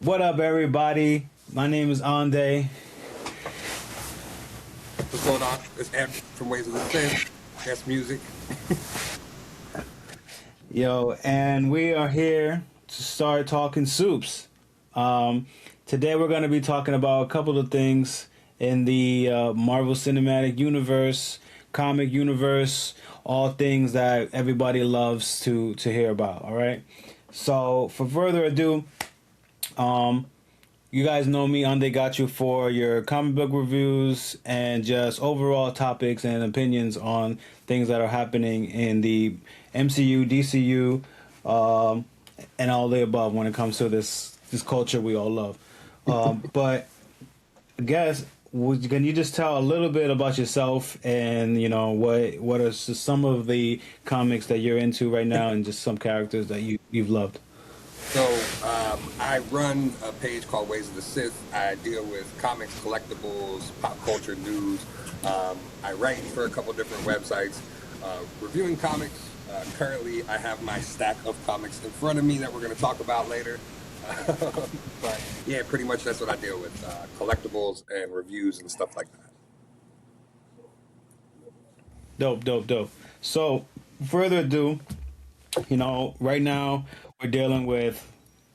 What up, everybody? My name is Ande. What's going on? It's Ed from Ways of the Sith. Guessmuzik. Yo, and we are here to start talking soups. Today we're going to be talking about a couple of things in the Marvel Cinematic Universe, comic universe, all things that everybody loves to hear about, all right? So, for further ado, you guys know me, Ande got you for your comic book reviews and just overall topics and opinions on things that are happening in the MCU, DCU, and all the above when it comes to this culture we all love. But I guess can you just tell a little bit about yourself and what are some of the comics that you're into right now and just some characters that you've loved? So, I run a page called Ways of the Sith. I deal with comics, collectibles, pop culture news. I write for a couple different websites, reviewing comics. Currently, I have my stack of comics in front of me that we're going to talk about later. But yeah, pretty much that's what I deal with, collectibles and reviews and stuff like that. Dope. So, further ado, right now we're dealing with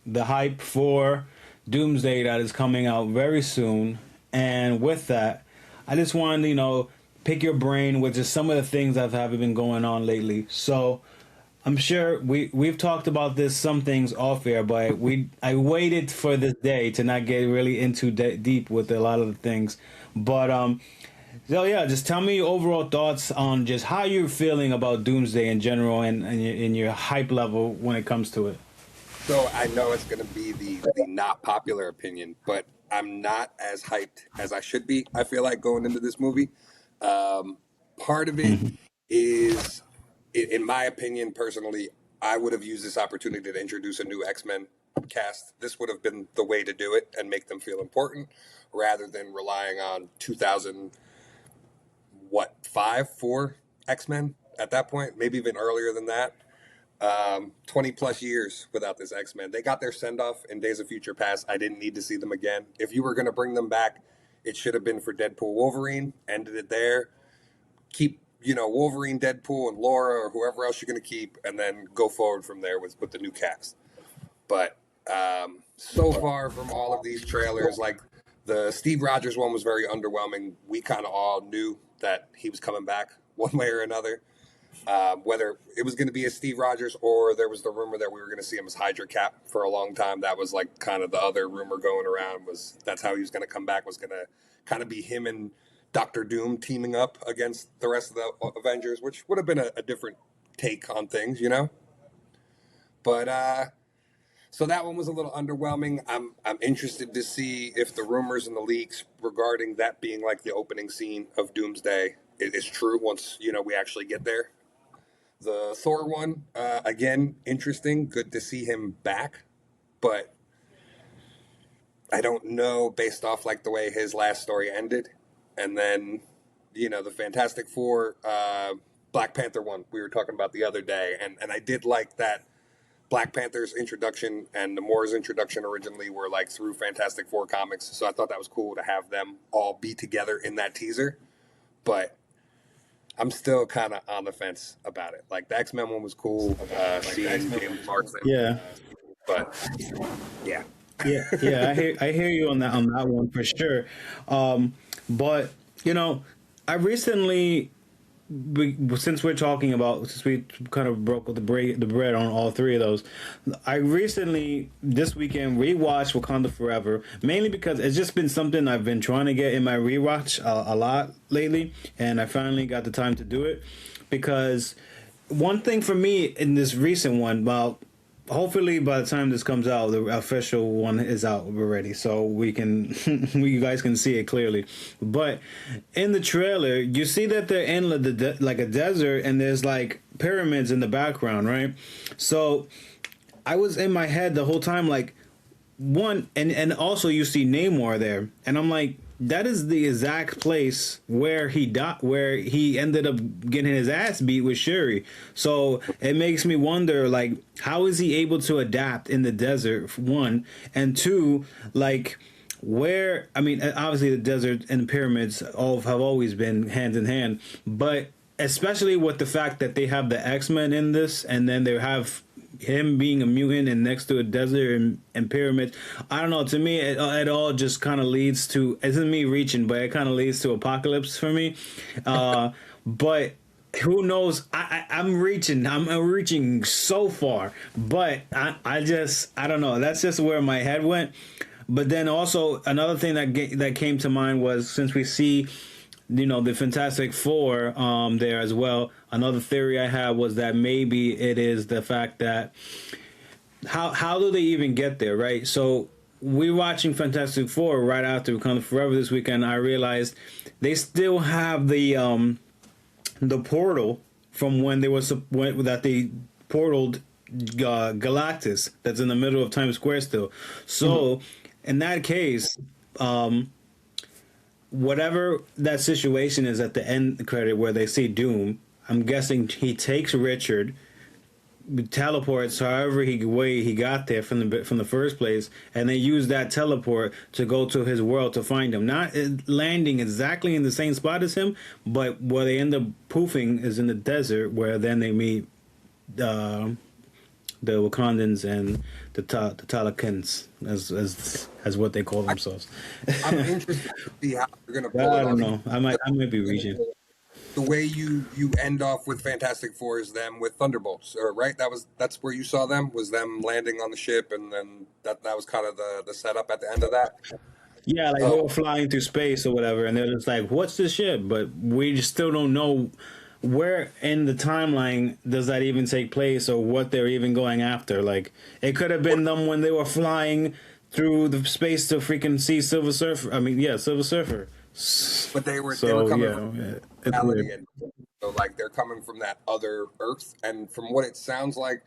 the hype for Doomsday that is coming out very soon. And with that, I just wanted to, pick your brain with just some of the things that have been going on lately. So, I'm sure we've talked about some things off air, but I waited for this day to not get really into deep with a lot of the things. But so yeah, just tell me your overall thoughts on just how you're feeling about Doomsday in general and in your hype level when it comes to it. So I know it's going to be the not popular opinion, but I'm not as hyped as I should be. I feel like going into this movie. Part of it is, in my opinion, personally, I would have used this opportunity to introduce a new X-Men cast. This would have been the way to do it and make them feel important, rather than relying on 4 X-Men at that point, maybe even earlier than that. 20 plus years without this X-Men. They got their send-off in Days of Future Past. I didn't need to see them again. If you were going to bring them back, it should have been for Deadpool Wolverine. Ended it there. Keep, Wolverine, Deadpool, and Laura, or whoever else you're going to keep, and then go forward from there with the new cast. But so far from all of these trailers, like the Steve Rogers one was very underwhelming. We kind of all knew that he was coming back one way or another. Whether it was going to be a Steve Rogers or there was the rumor that we were going to see him as Hydra Cap for a long time. That was like kind of the other rumor going around, was that's how he was going to come back, was going to kind of be him and Doctor Doom teaming up against the rest of the Avengers, which would have been a different take on things, But so that one was a little underwhelming. I'm interested to see if the rumors and the leaks regarding that being like the opening scene of Doomsday is true once we actually get there. The Thor one, again, interesting. Good to see him back, but I don't know based off like the way his last story ended, and then the Fantastic Four, Black Panther one we were talking about the other day, and I did like that. Black Panther's introduction and Namora's introduction originally were like through Fantastic Four comics, so I thought that was cool to have them all be together in that teaser, but I'm still kind of on the fence about it. Like the X-Men one was cool. Seeing James Marsden. Yeah. But yeah. I hear you on that one for sure. But I recently, since we kind of broke the bread on all three of those, I recently this weekend rewatched Wakanda Forever, mainly because it's just been something I've been trying to get in my rewatch a lot lately, and I finally got the time to do it. Because one thing for me in this recent one, well, hopefully by the time this comes out, the official one is out already, so you guys can see it clearly. But in the trailer, you see that they're in like a desert, and there's like pyramids in the background, right? So I was in my head the whole time, like, one, and also you see Namor there, and I'm like, that is the exact place where where he ended up getting his ass beat with Shuri. So it makes me wonder, like, how is he able to adapt in the desert? One, and two, like, where? I mean, obviously the desert and the pyramids all have always been hand in hand, but especially with the fact that they have the X-Men in this, and then they have him being a mutant and next to a desert and pyramids. I don't know. To me, it all just kind of leads to. It isn't me reaching, but it kind of leads to apocalypse for me. But who knows? I'm reaching. I'm reaching so far, but I don't know. That's just where my head went. But then also another thing that came to mind was, since we see, the Fantastic Four there as well. Another theory I had was that maybe it is the fact that how do they even get there, right? So we're watching Fantastic Four right after Wakanda Forever this weekend. I realized they still have the portal from when they that they portaled Galactus that's in the middle of Times Square still. So in that case, whatever that situation is at the end credit where they see Doom, I'm guessing he takes Richard, teleports however he got there from the first place, and they use that teleport to go to his world to find him. Not landing exactly in the same spot as him, but where they end up poofing is in the desert, where then they meet the Wakandans and the Talakans, as what they call themselves. I'm interested to see how they're going to pull I it don't off. know. I might be reaching. The way you end off with Fantastic Four is them with Thunderbolts, or right? That's where you saw them, was them landing on the ship, and then that was kind of the setup at the end of that. Yeah, like they were flying through space or whatever, and they're just like, "What's this ship?" But we just still don't know where in the timeline does that even take place, or what they're even going after. Like, it could have been them when they were flying through the space to freaking see Silver Surfer. I mean, yeah, Silver Surfer. But they were coming from it's reality, weird. and so like they're coming from that other Earth. And from what it sounds like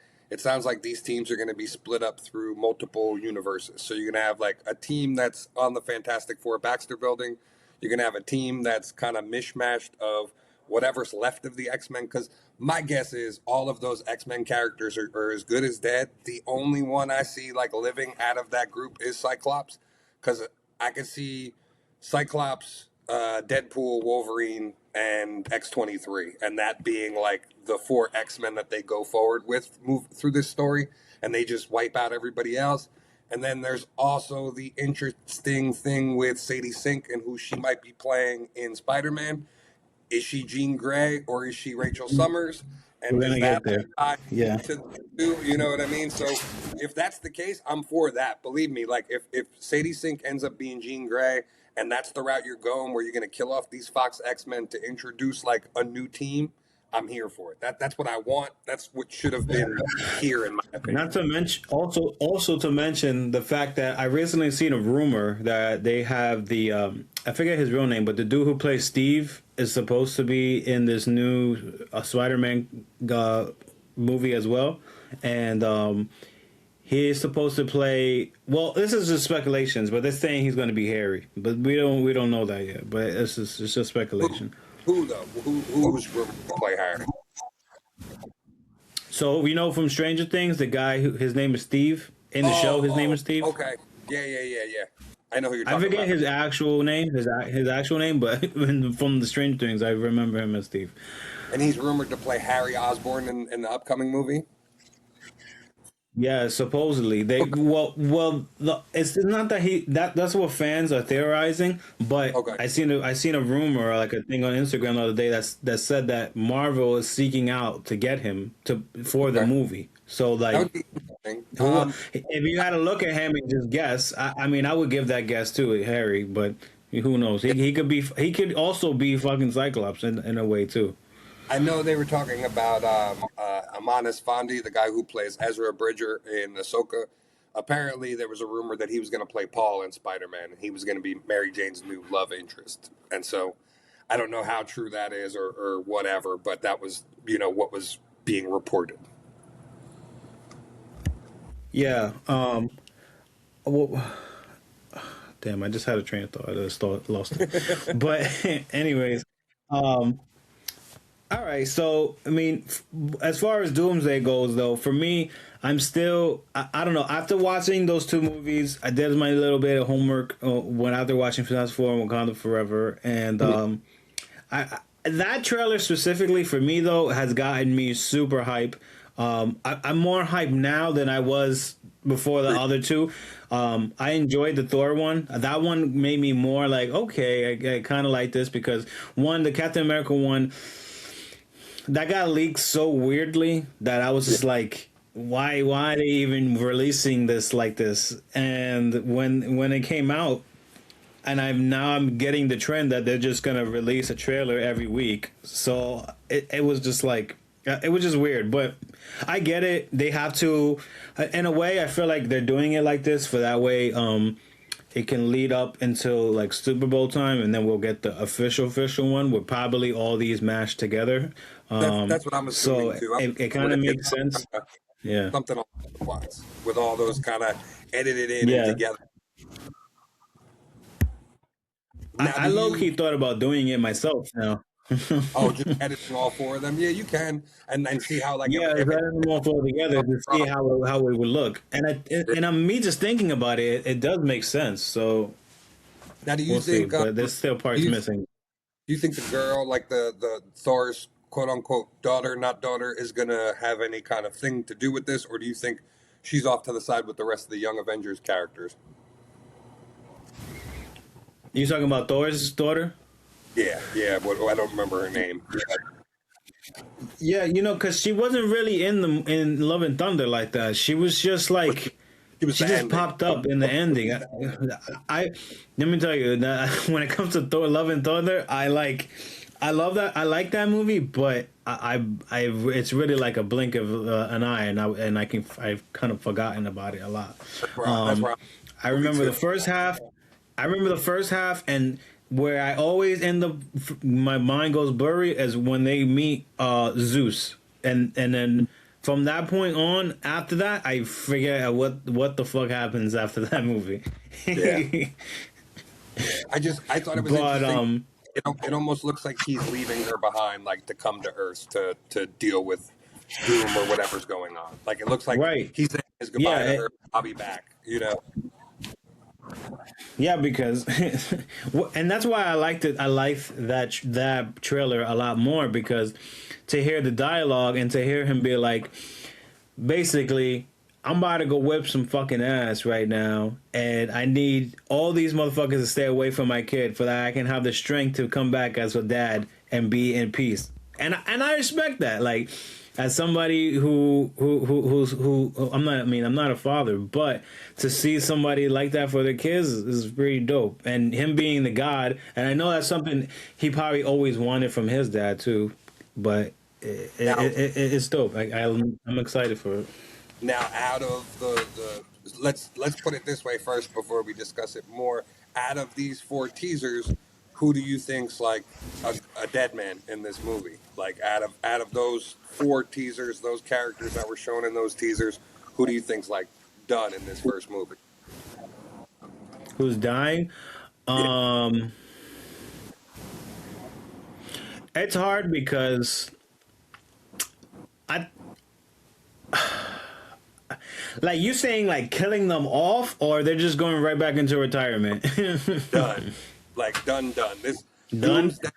these teams are going to be split up through multiple universes. So you're going to have like a team that's on the Fantastic Four Baxter building. You're going to have a team that's kind of mishmashed of whatever's left of the X-Men, because my guess is all of those X-Men characters are as good as dead. The only one I see like living out of that group is Cyclops, because I could see Cyclops, Deadpool, Wolverine, and X-23, and that being like the four X-Men that they go forward with, move through this story, and they just wipe out everybody else. And then there's also the interesting thing with Sadie Sink and who she might be playing in Spider-Man. Is she Jean Grey or is she Rachel Summers? And We're does gonna that get there. tie Yeah. into the two? You know what I mean? So if that's the case, I'm for that. Believe me, like if Sadie Sink ends up being Jean Grey and that's the route you're going, where you're going to kill off these Fox X-Men to introduce like a new team, I'm here for it. That's what I want. That's what should have been here, in my opinion. Not to mention, also to mention the fact that I recently seen a rumor that they have the I forget his real name, but the dude who plays Steve is supposed to be in this new Spider-Man movie as well, and he is supposed to play. Well, this is just speculations, but they're saying he's going to be Harry, but we don't know that yet. But it's just speculation. Who though? Who's going to play Harry? So we know from Stranger Things, the guy his name is Steve in the show. His name is Steve. Okay. Yeah. I know who you're I talking forget about. his actual name, his actual name, but from the Stranger Things, I remember him as Steve. And he's rumored to play Harry Osborn in the upcoming movie. Yeah, supposedly they it's not that that's what fans are theorizing, but Okay. I seen a rumor, like a thing on Instagram the other day that said that Marvel is seeking out to get him for the movie. So That like, would be interesting. if you had to look at him and just guess, I mean, I would give that guess to Harry, but who knows? He could also be fucking Cyclops in a way too. I know they were talking about Amanis Fondi, the guy who plays Ezra Bridger in Ahsoka. Apparently, there was a rumor that he was going to play Paul in Spider-Man, and he was going to be Mary Jane's new love interest. And so, I don't know how true that is or whatever, but that was what was being reported. Yeah. Well, Damn, I just had a train of thought. I just lost it. But anyways, um, all right. So I mean, as far as Doomsday goes, though, for me, I'm still I don't know. After watching those two movies, I did my little bit of homework when after watching Fantastic Four and Wakanda Forever, and that trailer specifically for me though has gotten me super hype. I'm more hyped now than I was before the other two. I enjoyed the Thor one. That one made me more like, okay, I kind of like this because one, the Captain America one, that got leaked so weirdly that I was just like, why are they even releasing this like this? And when it came out, and I'm getting the trend that they're just gonna release a trailer every week. So it was just like it was just weird, but I get it. They have to, in a way. I feel like they're doing it like this for that way. It can lead up until like Super Bowl time, and then we'll get the official one with probably all these mashed together. That's what I'm So assuming too. it kind of makes sense. Yeah, Something along those lines with all those kind of edited in and yeah. together. Now, I do low key you? thought about doing it myself now. Oh, just editing all four of them? Yeah, you can, and see how like Yeah, if it rather them all four together to see how it would look, and I'm me just thinking about it, it does make sense. So now, do you we'll see, think but there's still do parts you missing. do you think the girl, like the Thor's quote unquote daughter, not daughter, is gonna have any kind of thing to do with this, or do you think she's off to the side with the rest of the Young Avengers characters? You talking about Thor's daughter? Yeah, yeah. What I don't remember her name. Yeah, because she wasn't really in Love and Thunder like that. She was just like She was she the just ending. popped up in the ending. I let me tell you that when it comes to Thor, Love and Thunder, I love that. I like that movie, but it's really like a blink of an eye, and I've kind of forgotten about it a lot. That's Um, where I movie remember too. the first half. I remember the first half, and where I always end up, my mind goes blurry is when they meet Zeus, and then from that point on, after that, I forget what the fuck happens after that movie. Yeah, I thought it was But interesting. It almost looks like he's leaving her behind, like to come to Earth to deal with Doom or whatever's going on. Like it looks like right, he's saying his goodbye to yeah, her. I'll be back. You know. yeah, because and that's why I liked it. I liked that trailer a lot more because to hear the dialogue and to hear him be like, basically, I'm about to go whip some fucking ass right now, and I need all these motherfuckers to stay away from my kid for that I can have the strength to come back as a dad and be in peace. And I respect that. Like, as somebody who I'm not. I mean, I'm not a father, but to see somebody like that for their kids is pretty dope. And him being the god, and I know that's something he probably always wanted from his dad too, but Now, it's dope. I'm excited for it. now, out of the let's put it this way first before we discuss it more. Out of these four teasers, who do you think's like a dead man in this movie? Like out of those four teasers, those characters that were shown in those teasers, who do you think's like done in this first movie? Who's dying? Yeah, Um, it's hard because I like you saying like killing them off, or they're just going right back into retirement. done. Like done. This Done. Doomsday.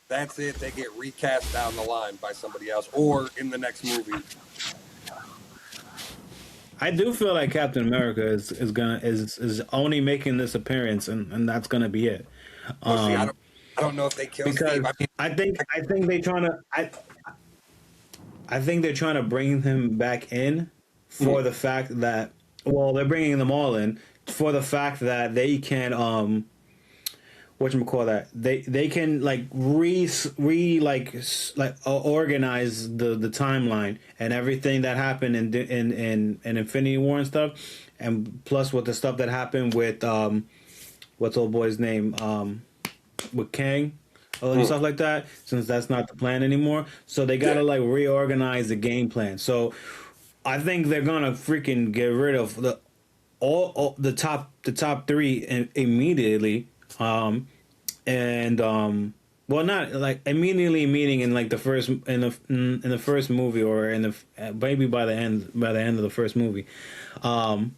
That's it. They get recast down the line by somebody else, or in the next movie. I do feel like Captain America is only making this appearance, and that's gonna be it. Oh, see, Um, I don't know if they kill Steve. because I mean, I think they trying to I think they're trying to bring him back in for mm, the fact that well they're bringing them all in for the fact that they can call that they can like organize the timeline and everything that happened in Infinity War and stuff, and plus with the stuff that happened with what's old boy's name with Kang, all and mm. stuff like that, since that's not the plan anymore. So they Yeah. gotta like reorganize the game plan. So I think they're gonna freaking get rid of all the top three immediately. And well, not like immediately, meaning in like the first in the first movie, or in the maybe by the end of the first movie. Um,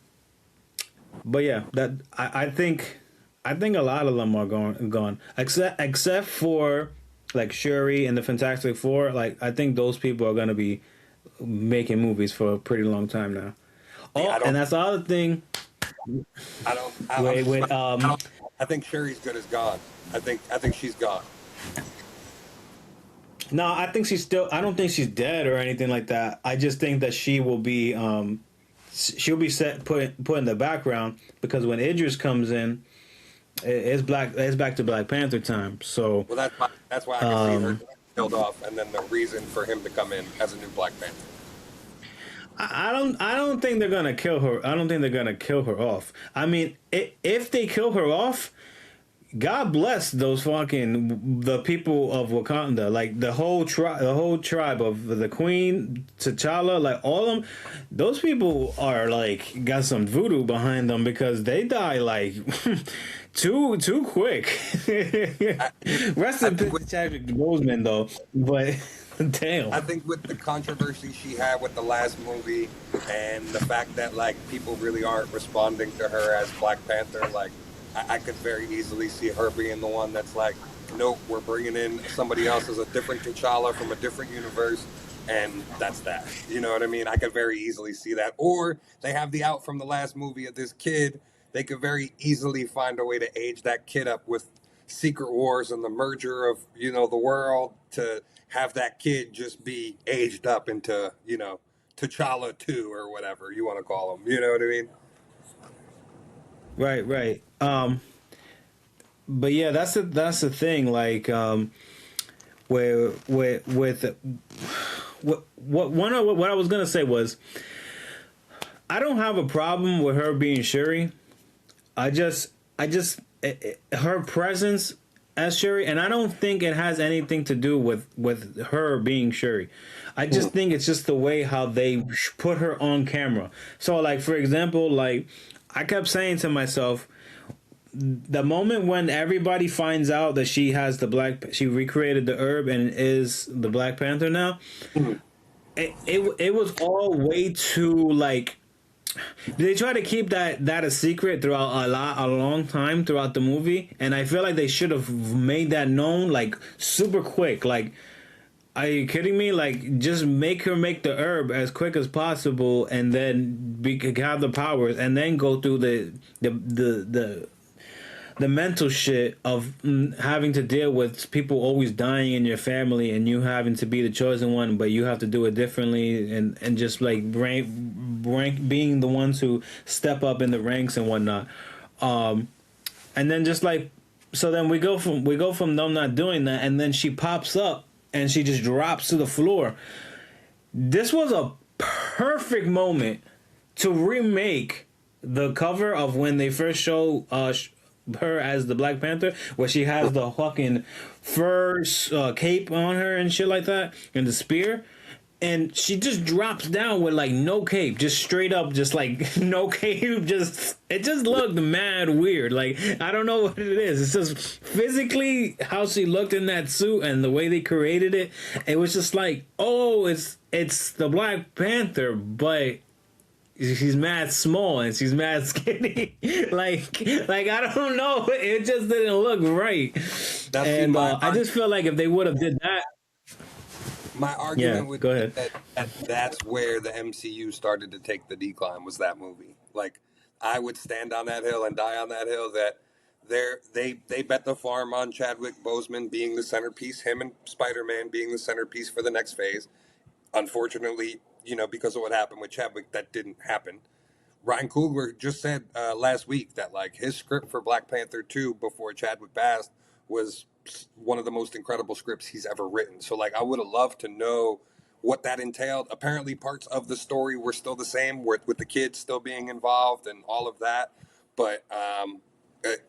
but yeah, that I think a lot of them are gone, except for like Shuri and the Fantastic Four. Like I think those people are gonna be making movies for a pretty long time now. See, Oh, and that's the other thing. I don't, I'm Wait, just wait. like, I think Sherry's good as gone. I think she's gone. No, I think she's still. I don't think she's dead or anything like that. I just think that she will be. She'll be put in the background, because when Idris comes in, it's black. It's back to Black Panther time. So, Well, that's why I can see her killed off, and then the reason for him to come in as a new Black Panther. I don't think they're gonna kill her. I don't think they're gonna kill her off. I mean, if they kill her off, God bless those fucking the people of Wakanda, like the whole tribe of the Queen, T'Challa, like all of them. Those people are like got some voodoo behind them, because they die like too quick. I, Rest I in think peace, Chadwick Boseman, though. But damn, I think with the controversy she had with the last movie, and the fact that like people really aren't responding to her as Black Panther, like I could very easily see her being the one that's like, nope, we're bringing in somebody else as a different T'Challa from a different universe, and that's that. You know what I mean? I could very easily see that. Or they have the out from the last movie of this kid. They could very easily find a way to age that kid up with Secret Wars and the merger of, the world, to have that kid just be aged up into, T'Challa 2 or whatever you want to call him. You know what I mean? right, right. But yeah, that's the thing. Like, where with what I was gonna say was, I don't have a problem with her being Shuri. I just her presence as Shuri, and I don't think it has anything to do with her being Shuri. I just think it's just the way how they put her on camera. So, like, for example, like I kept saying to myself, the moment when everybody finds out that she recreated the herb and is the Black Panther now, it was all way too like, they try to keep that a secret throughout a long time throughout the movie, and I feel like they should have made that known like super quick. Like, are you kidding me? Like, just make her make the herb as quick as possible, and then have the powers, and then go through the mental shit of having to deal with people always dying in your family, and you having to be the chosen one, but you have to do it differently, and just like rank being the ones who step up in the ranks and whatnot. And then just like, so then we go from them not doing that, and then she pops up and she just drops to the floor. This was a perfect moment to remake the cover of when they first show her as the Black Panther, where she has the fucking fur cape on her and shit like that, and the spear. And she just drops down with like no cape, just straight up, just like no cape. Just it just looked mad weird. Like, I don't know what it is. It's just physically how she looked in that suit and the way they created it. It was just like, oh, it's the Black Panther, but she's mad small and she's mad skinny. like I don't know. It just didn't look right. That's And I just feel like if they would have did that, my yeah. argument would Go be ahead. that's where the MCU started to take the decline, was that movie. Like, I would stand on that hill and die on that hill that they bet the farm on Chadwick Boseman being the centerpiece, him and Spider-Man being the centerpiece for the next phase. Unfortunately, because of what happened with Chadwick, that didn't happen. Ryan Coogler just said last week that like his script for Black Panther 2 before Chadwick passed was one of the most incredible scripts he's ever written. So like I would have loved to know what that entailed. Apparently parts of the story were still the same, with the kids still being involved and all of that. But it,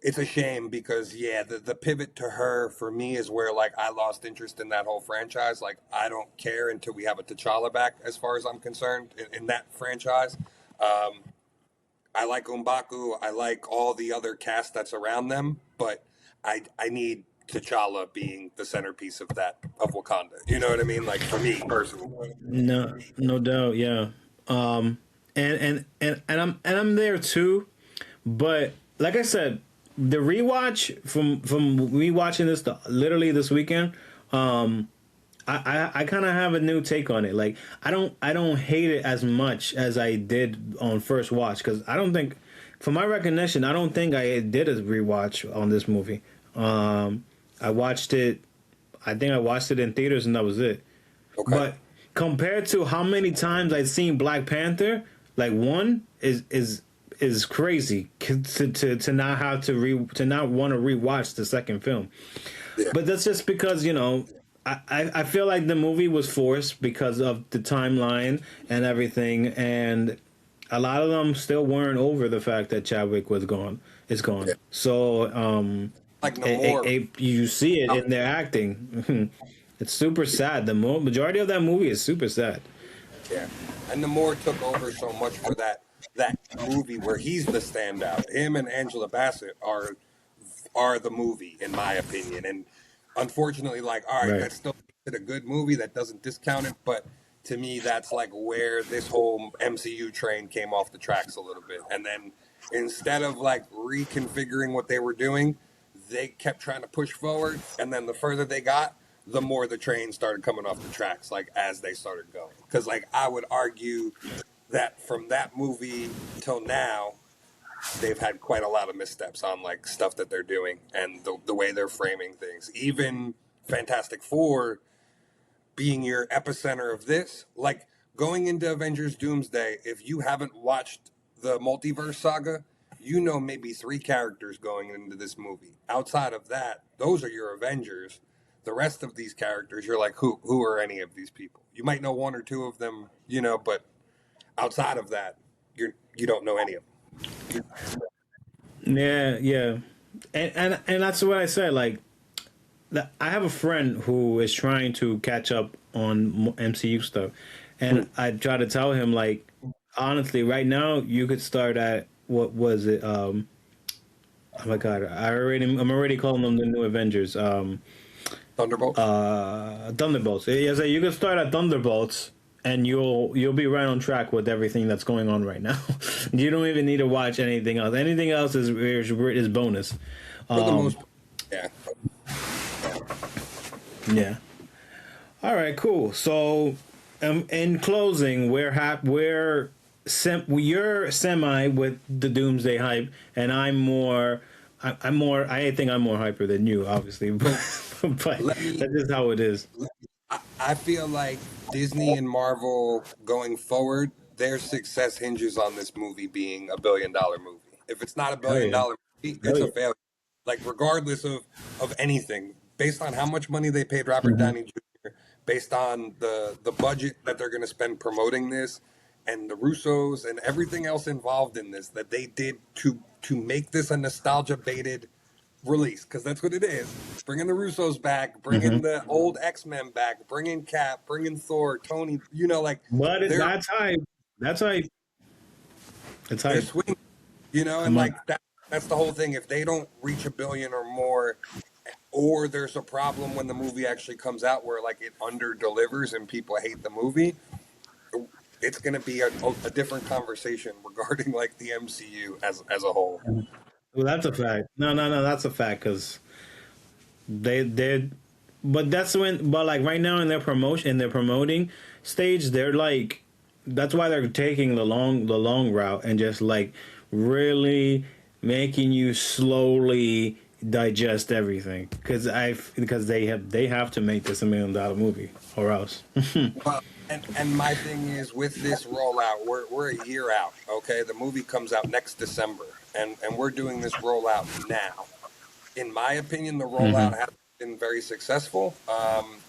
it's a shame because yeah, the pivot to her for me is where like I lost interest in that whole franchise. Like, I don't care until we have a T'Challa back, as far as I'm concerned, in that franchise. Um, I like M'Baku. I like all the other cast that's around them, but I need T'Challa being the centerpiece of Wakanda. You know what I mean? Like for me personally. No, no doubt. Yeah. Um, and I'm there too. But like I said, the rewatch from rewatching this literally this weekend, I kind of have a new take on it. Like I don't hate it as much as I did on first watch because I don't think, from my recognition, I don't think I did a rewatch on this movie. I watched it. I think I watched it in theaters and that was it. Okay. But compared to how many times I've seen Black Panther, like one is crazy to not have to not want to rewatch the second film. Yeah. But that's just because I feel like the movie was forced because of the timeline and everything, and a lot of them still weren't over the fact that Chadwick was gone. Is gone. Yeah. So Like no more. you see it in their acting. It's super sad. The majority of that movie is super sad. Yeah, and Namor took over so much for that movie where he's the standout. Him and Angela Bassett are the movie in my opinion. And unfortunately, like, all right, Right. that's still a good movie. That doesn't discount it, but to me, that's like where this whole MCU train came off the tracks a little bit. And then instead of like reconfiguring what they were doing, they kept trying to push forward. And then the further they got, the more the train started coming off the tracks, like as they started going. Because like I would argue that from that movie till now, they've had quite a lot of missteps on like stuff that they're doing and the way they're framing things. Even Fantastic Four being your epicenter of this, like going into Avengers Doomsday, if you haven't watched the multiverse saga, you know maybe three characters going into this movie. Outside of that, those are your Avengers. The rest of these characters, you're like, who are any of these people? You might know one or two of them, but outside of that, you don't know any of them. Yeah, yeah, and that's what I said. Like, I have a friend who is trying to catch up on MCU stuff, and I try to tell him like, honestly, right now you could start at what was it? Oh my god, I'm already calling them the new Avengers. Thunderbolts. Thunderbolts. Yeah, so you can start at Thunderbolts, and you'll be right on track with everything that's going on right now. You don't even need to watch anything else. Anything else is bonus. For the most part, yeah. Yeah. All right. Cool. So, in closing, you're semi with the Doomsday hype, and I'm more. I'm more. I think I'm more hyper than you, obviously, but Let me that's just how it is. I feel like Disney and Marvel going forward, their success hinges on this movie being $1 billion movie. If it's not a Hell billion yeah. dollar movie, Hell it's a yeah. failure. Like regardless of anything, based on how much money they paid Robert Mhm. Downey Jr., based on the budget that they're going to spend promoting this, and the Russos and everything else involved in this that they did to make this a nostalgia baited release, because that's what it is. Bringing the Russos back, bringing Mhm. the old X-Men back, bringing Cap, bringing Thor, Tony. Like But they're that's hype. That's hype. It's they're hype. swinging, and I'm like, like that's the whole thing. If they don't reach a billion or more, or there's a problem when the movie actually comes out where like it under delivers and people hate the movie, it's going to be a different conversation regarding like the MCU as a whole. well, that's a fact. No, no, no, that's a fact because they but that's when, but like right now in their promoting stage, they're like, that's why they're taking the long route and just like really making you slowly digest everything because they have to make this $1 million movie or else. Well, and my thing is with this rollout, we're a year out. Okay, the movie comes out next December, and we're doing this rollout now. In my opinion, the rollout Hmm. has been very successful.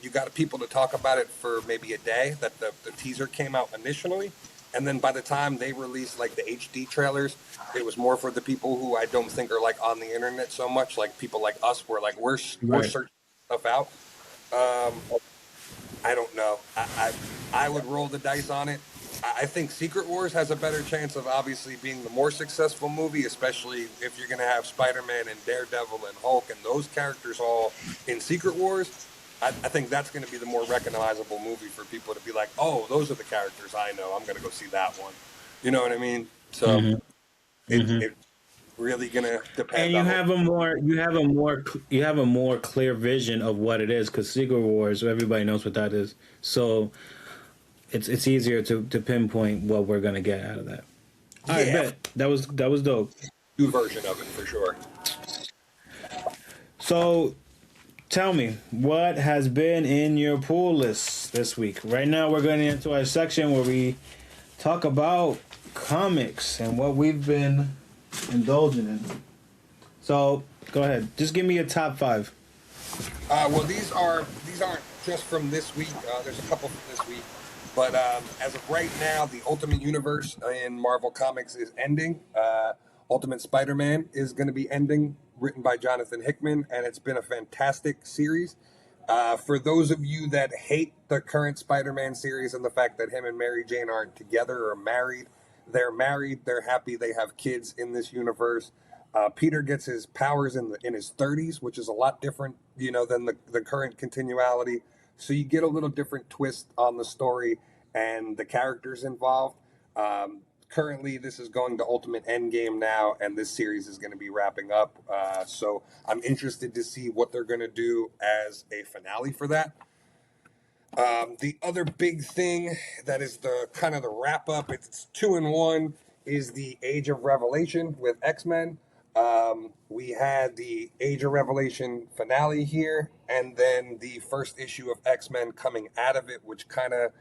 You got people to talk about it for maybe a day that the teaser came out initially. And then by the time they released like the HD trailers, it was more for the people who I don't think are like on the internet so much, like people like us, where like we're Right. searching stuff out. Um, I don't know. I would roll the dice on it. I think Secret Wars has a better chance of obviously being the more successful movie, especially if you're going to have Spider-Man and Daredevil and Hulk and those characters all in Secret Wars. I think that's going to be the more recognizable movie for people to be like, oh, those are the characters I know. I'm going to go see that one. You know what I mean? So Hmm. Hmm. it really going to And depend you on have a more, you have a more clear vision of what it is because Secret Wars, everybody knows what that is. So it's easier to pinpoint what we're gonna get out of that. I yeah, bet that was dope. new version of it for sure. So tell me, what has been in your pool list this week? Right now, we're going into our section where we talk about comics and what we've been indulging in. So go ahead, just give me a top five. Well, these aren't just from this week. There's a couple from this week, but as of right now, the Ultimate Universe in Marvel Comics is ending. Ultimate Spider-Man is going to be ending, written by Jonathan Hickman, and it's been a fantastic series. For those of you that hate the current Spider-Man series and the fact that him and Mary Jane aren't together or married, they're married. They're happy. They have kids in this universe. Peter gets his powers in his 30s, which is a lot different, than the current continuality. So you get a little different twist on the story and the characters involved. Currently, this is going to Ultimate Endgame now, and this series is going to be wrapping up. So I'm interested to see what they're going to do as a finale for that. The other big thing that is the kind of the wrap up, it's 2-in-1, is the Age of Revelation with X-Men. We had the Age of Revelation finale here, and then the first issue of X-Men coming out of it, which kind of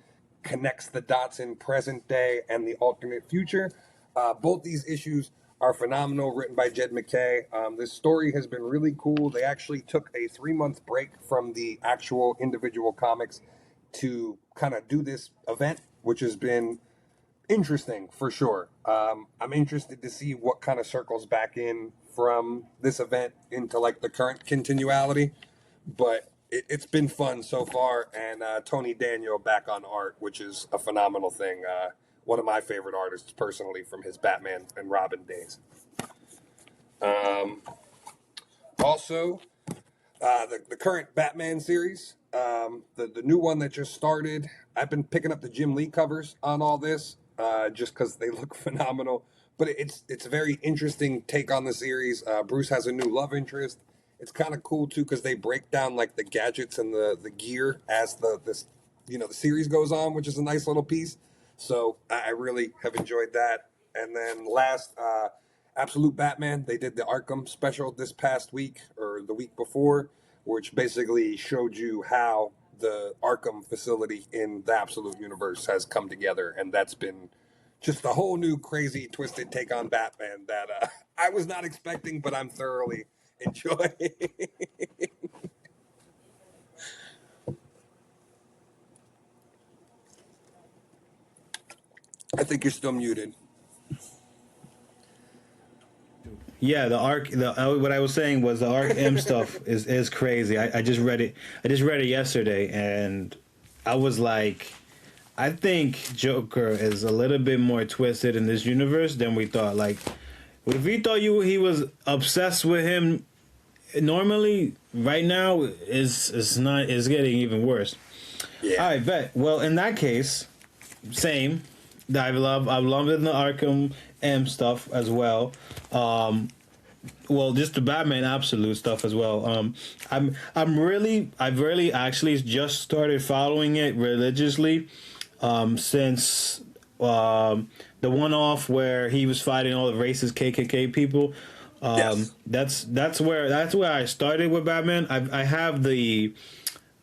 connects the dots in present day and the alternate future. Both these issues are phenomenal, written by Jed McKay. This story has been really cool. They actually took a 3-month break from the actual individual comics to kind of do this event, which has been interesting for sure. I'm interested to see what kind of circles back in from this event into like the current continuality, but it's been fun so far. And Tony Daniel back on art, which is a phenomenal thing. One of my favorite artists personally from his Batman and Robin days. Um, Also, the current Batman series, the new one that just started. I've been picking up the Jim Lee covers on all this, just because they look phenomenal. But it's a very interesting take on the series. Bruce has a new love interest. It's kind of cool too because they break down like the gadgets and the gear as the series goes on, which is a nice little piece. So I really have enjoyed that. And then last, Absolute Batman, they did the Arkham special this past week or the week before, which basically showed you how the Arkham facility in the Absolute Universe has come together, and that's been just a whole new crazy twisted take on Batman that I was not expecting, but I'm thoroughly enjoying. I think you're still muted. Yeah, what I was saying was the Arc M stuff is crazy. I just read it. I just read it yesterday, and I was like, I think Joker is a little bit more twisted in this universe than we thought. Like, if we thought he was obsessed with him normally, right now is not is getting even worse. Yeah. I bet. Well, in that case, same. I love it in the Arkham M stuff as well. Well, just the Batman Absolute stuff as well. I've really actually just started following it religiously since the one off where he was fighting all the racist KKK people. Yes. That's where I started with Batman. I have the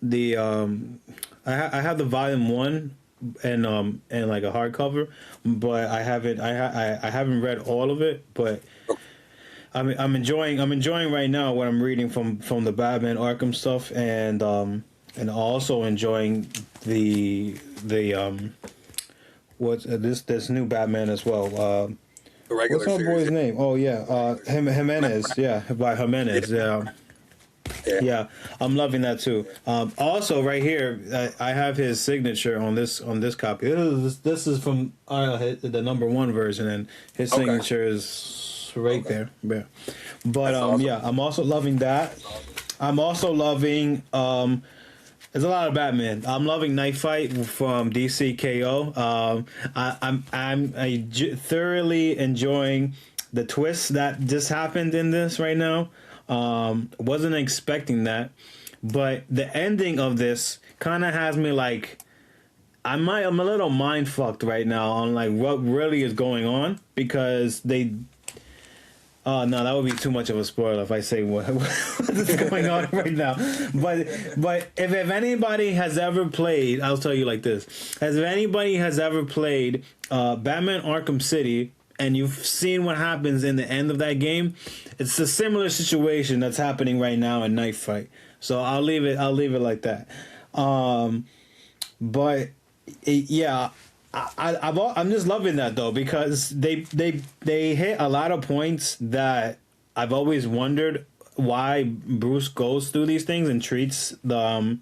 I have the volume 1 and like a hardcover, but I haven't read all of it, but I'm enjoying right now what I'm reading from the Batman Arkham stuff, and also enjoying the what's this new Batman as well. The regular What's our series. boy's name? Oh yeah, Jimenez. Yeah, by Jimenez. Yeah. Yeah. Yeah, I'm loving that too. Also, right here, I have his signature on this copy. This is from the number 1 version, and his Okay. signature is right there. Yeah. But That's awesome. yeah, I'm also loving that. I'm also loving there's a lot of Batman. I'm loving Night Fight from DC KO. Thoroughly enjoying the twist that just happened in this right now. Wasn't expecting that, but the ending of this kind of has me like I'm a little mind fucked right now on like what really is going on because they. Oh no, that would be too much of a spoiler if I say what is going on right now. But if anybody has ever played, I'll tell you like this: as if anybody has ever played Batman Arkham City and you've seen what happens in the end of that game, it's a similar situation that's happening right now in Night Fight. So I'll leave it like that. But yeah, I'm just loving that though because they hit a lot of points that I've always wondered why Bruce goes through these things and treats the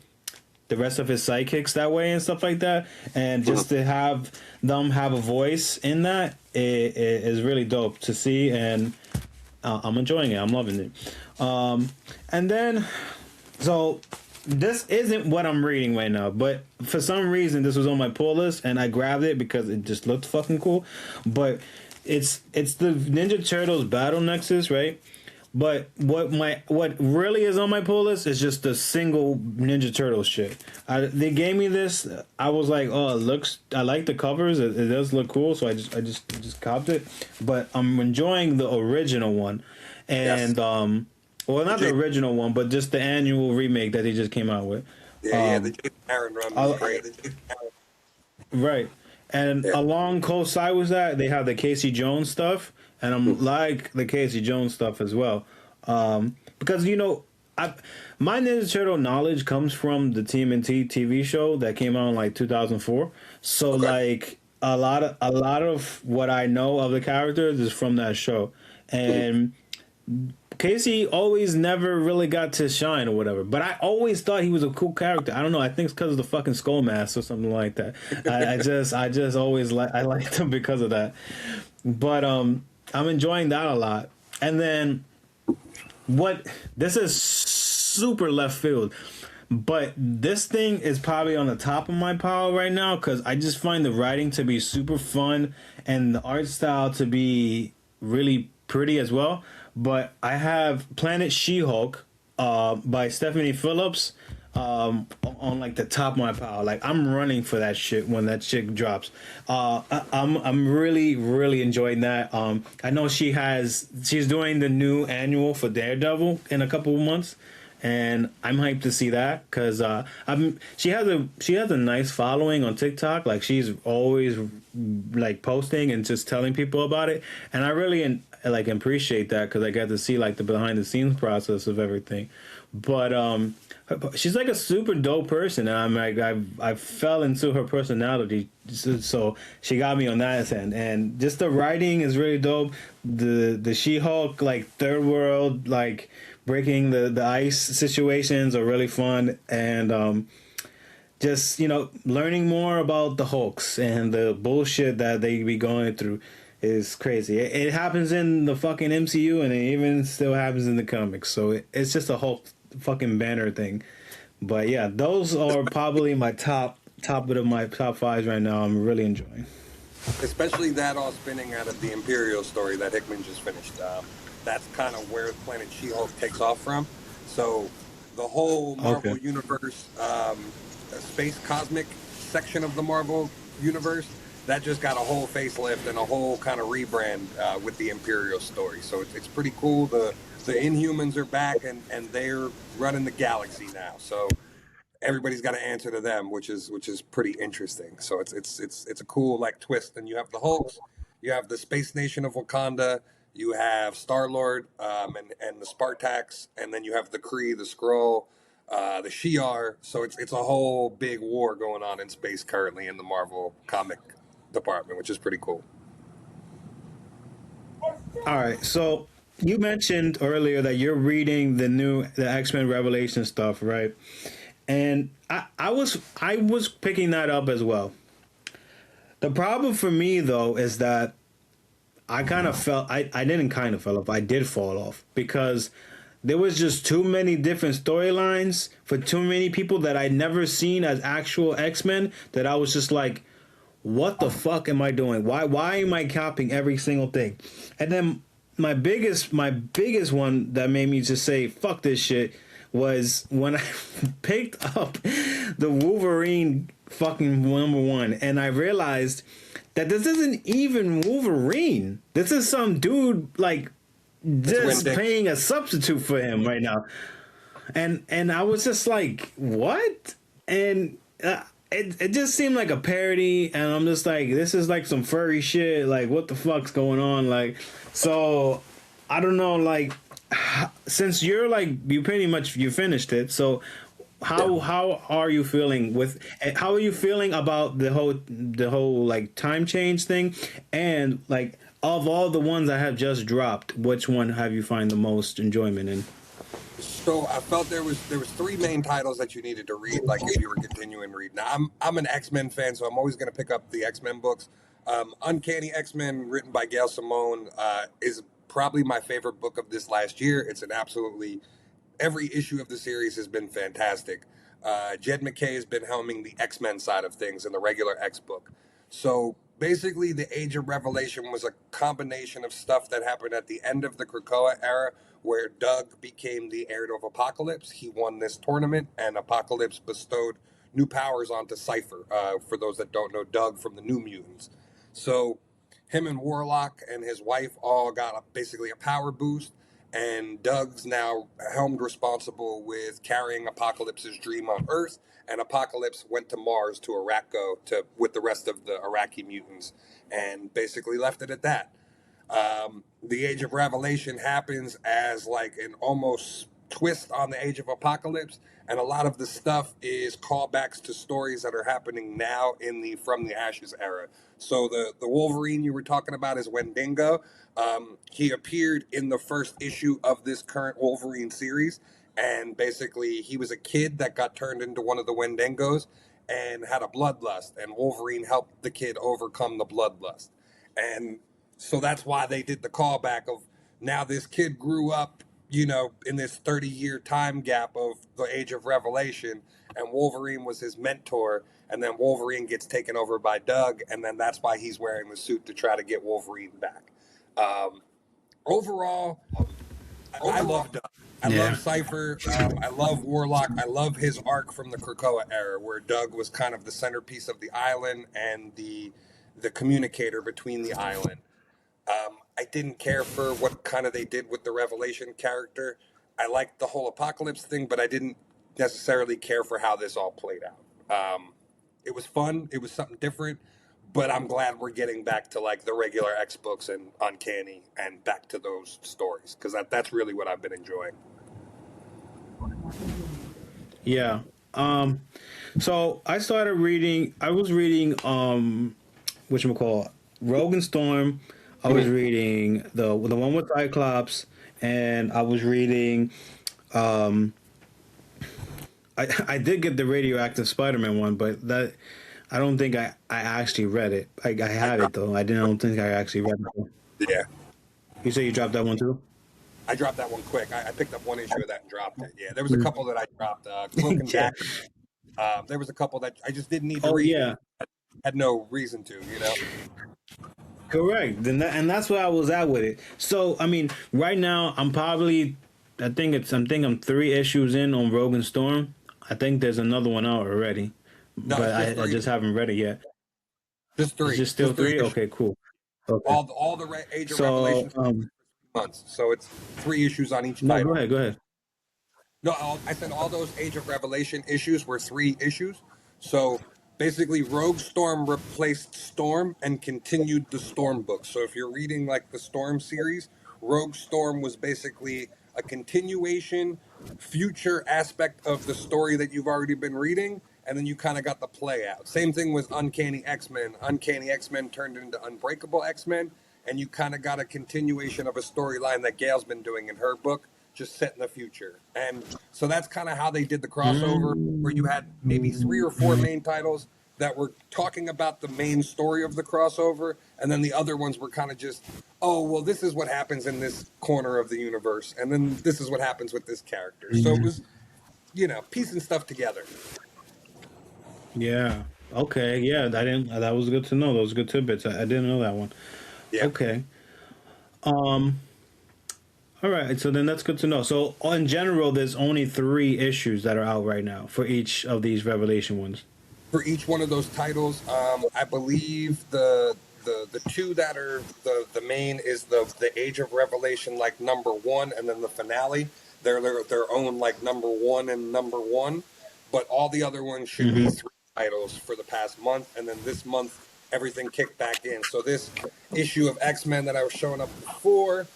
rest of his sidekicks that way and stuff like that, and just to have them have a voice in that is really dope to see, and I'm enjoying it. I'm loving it. And then so this isn't what I'm reading right now, but for some reason this was on my pull list and I grabbed it because it just looked fucking cool. But it's the Ninja Turtles Battle Nexus, right? But what really is on my pull list is just the single Ninja Turtles shit. They gave me this. I was like, oh, it looks. I like the covers. It does look cool, so I just copped it. But I'm enjoying the original one, and Yes. well, The not the Jason, original one, but just the annual remake that they just came out with. yeah, the Jason Aaron run was great. The Jason Aaron, Right. And yeah. along coincide with that, they have the Casey Jones stuff, and I'm like the Casey Jones stuff as well. Because I my Ninja Turtle knowledge comes from the TMNT TV show that came out in like 2004. So Okay. like a lot of what I know of the characters is from that show, and Casey always never really got to shine or whatever, but I always thought he was a cool character. I don't know. I think it's because of the fucking skull mask or something like that. I just always I liked him because of that. But I'm enjoying that a lot. And then what? This is super left field, but this thing is probably on the top of my pile right now because I just find the writing to be super fun and the art style to be really pretty as well. But I have Planet She-Hulk by Stephanie Phillips on like the top of my pile. Like I'm running for that shit when that shit drops. I'm really enjoying that. I know she's doing the new annual for Daredevil in a couple of months, and I'm hyped to see that because she has a nice following on TikTok. Like she's always like posting and just telling people about it, and I really like appreciate that because I got to see like the behind the scenes process of everything. But she's like a super dope person, and I'm like I fell into her personality, so she got me on that end, and just the writing is really dope. The She-Hulk like third world like breaking the ice situations are really fun, and just learning more about the Hulks and the bullshit that they be going through is crazy. It happens in the fucking MCU, and it even still happens in the comics. So it's just a Hulk fucking banner thing. But yeah, those are probably my top of my top fives right now. I'm really enjoying. Especially that all spinning out of the Imperial story that Hickman just finished. That's kind of where Planet She-Hulk takes off from. So the whole Okay. Marvel Universe, space cosmic section of the Marvel Universe, that just got a whole facelift and a whole kind of rebrand with the Imperial story. So it's pretty cool. The Inhumans are back and they're running the galaxy now. So everybody's got to answer to them, which is pretty interesting. So it's a cool like twist. And you have the Hulks, you have the Space Nation of Wakanda, you have Star Lord, and the Spartax, and then you have the Kree, the Skrull, the Shi'ar. So it's a whole big war going on in space currently in the Marvel comic department, which is pretty cool. All right. So you mentioned earlier that you're reading the X-Men Revelation stuff, right? And I was picking that up as well. The problem for me though is that I kind of felt I didn't kind of fell off. I did fall off because there was just too many different storylines for too many people that I'd never seen as actual X-Men that I was just like, what the fuck am I doing? Why am I copying every single thing? And then my biggest one that made me just say fuck this shit was when I picked up the Wolverine fucking #1 and I realized that this isn't even Wolverine. This is some dude like just playing a substitute for him right now. And I was just like, what? And it just seemed like a parody, and I'm just like, this is like some furry shit. Like, what the fuck's going on? Like, so I don't know. Like, since you're like you pretty much you finished it, so how are you feeling with how are you feeling about the whole like time change thing, and like of all the ones that have just dropped, which one have you find the most enjoyment in? So I felt there was three main titles that you needed to read, like if you were continuing reading. Now I'm an X-Men fan, so I'm always going to pick up the X-Men books. Uncanny X-Men, written by Gail Simone, is probably my favorite book of this last year. It's an absolutely every issue of the series has been fantastic. Jed McKay has been helming the X-Men side of things in the regular X book. So basically, the Age of Revelation was a combination of stuff that happened at the end of the Krakoa era, where Doug became the heir of Apocalypse. He won this tournament, and Apocalypse bestowed new powers onto Cypher. For those that don't know, Doug from the New Mutants. So him and Warlock and his wife all got basically a power boost, and Doug's now helmed responsible with carrying Apocalypse's dream on Earth, and Apocalypse went to Mars to Arakko to with the rest of the Iraqi mutants, and basically left it at that. The Age of Revelation happens as like an almost twist on the Age of Apocalypse, and a lot of the stuff is callbacks to stories that are happening now in the From the Ashes era. So the Wolverine you were talking about is Wendigo. He appeared in the first issue of this current Wolverine series, and basically he was a kid that got turned into one of the Wendigos and had a bloodlust, and Wolverine helped the kid overcome the bloodlust. And so that's why they did the callback of now this kid grew up, in this 30-year time gap of the Age of Revelation, and Wolverine was his mentor, and then Wolverine gets taken over by Doug, and then that's why he's wearing the suit to try to get Wolverine back. Um, Overall, I love Doug. I Yeah. love Cypher. I love Warlock. I love his arc from the Krakoa era, where Doug was kind of the centerpiece of the island and the communicator between the island. I didn't care for what kind of they did with the Revelation character. I liked the whole Apocalypse thing, but I didn't necessarily care for how this all played out. It was fun. It was something different, but I'm glad we're getting back to like the regular X books and Uncanny and back to those stories because that's really what I've been enjoying. Yeah. Um. So I started reading. I was reading. What you call Rogue and Storm. I was reading the one with Cyclops, and I was reading. Um. I did get the radioactive Spider-Man one, but that I don't think I actually read it. I I had it dropped, though. I don't think I actually read it. yeah, You say you dropped that one too? I dropped that one quick. I picked up one issue of that and dropped it. Yeah, there was a couple that I dropped. Cloak and Yeah. Dagger. There was a couple that I just didn't need to Oh read. yeah. Had no reason to. Correct. And that's where I was at with it. So I mean, right now I'm probably I'm 3 issues in on Rogue and Storm. I think there's another one out already, No, but it's just I three. just haven't read it yet. Just It's three. just still Just three three. issues. Okay, cool. Okay. All the Age of So Revelations months. So it's 3 issues on each no, go title. ahead. Go ahead. No, I said all those Age of Revelation issues were 3 issues. So basically, Rogue Storm replaced Storm and continued the Storm book. So if you're reading like the Storm series, Rogue Storm was basically a continuation, future aspect of the story that you've already been reading, and then you kind of got the play out. Same thing with Uncanny X Men. Uncanny X Men turned into Unbreakable X Men, and you kind of got a continuation of a storyline that Gail's been doing in her book, just set in the future. And so that's kind of how they did the crossover, where you had maybe 3 or 4 main titles that were talking about the main story of the crossover, and then the other ones were kind of just, oh, well, this is what happens in this corner of the universe, and then this is what happens with this character. So it was, piecing stuff together. Yeah. Okay. Yeah. I didn't. That was good to know. Those good tidbits. I didn't know that one. Yeah. Okay. All right. So then that's good to know. So in general, there's only 3 issues that are out right now for each of these Revelation ones. For each one of those titles, I believe the 2 that are the main is the Age of Revelation, like #1, and then the finale. They're their own, like, #1 and #1, but all the other ones should be 3 titles for the past month, and then this month everything kicked back in. So this issue of X-Men that I was showing up before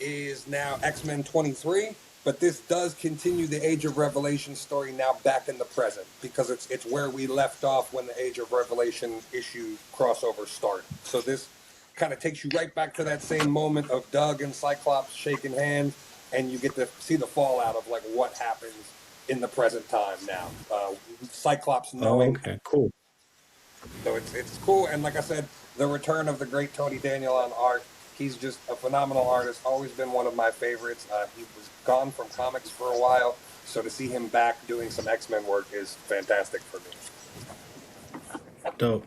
is now X-Men 23, but this does continue the Age of Revelation story now back in the present, because it's where we left off when the Age of Revelation issue crossover started. So this kind of takes you right back to that same moment of Doug and Cyclops shaking hands, and you get to see the fallout of, like, what happens in the present time now. Cyclops knowing. Oh, okay. Cool. So it's cool, and like I said, the return of the great Tony Daniel on art. He's just a phenomenal artist, always been one of my favorites. He was gone from comics for a while, so to see him back doing some X-Men work is fantastic for me. Dope.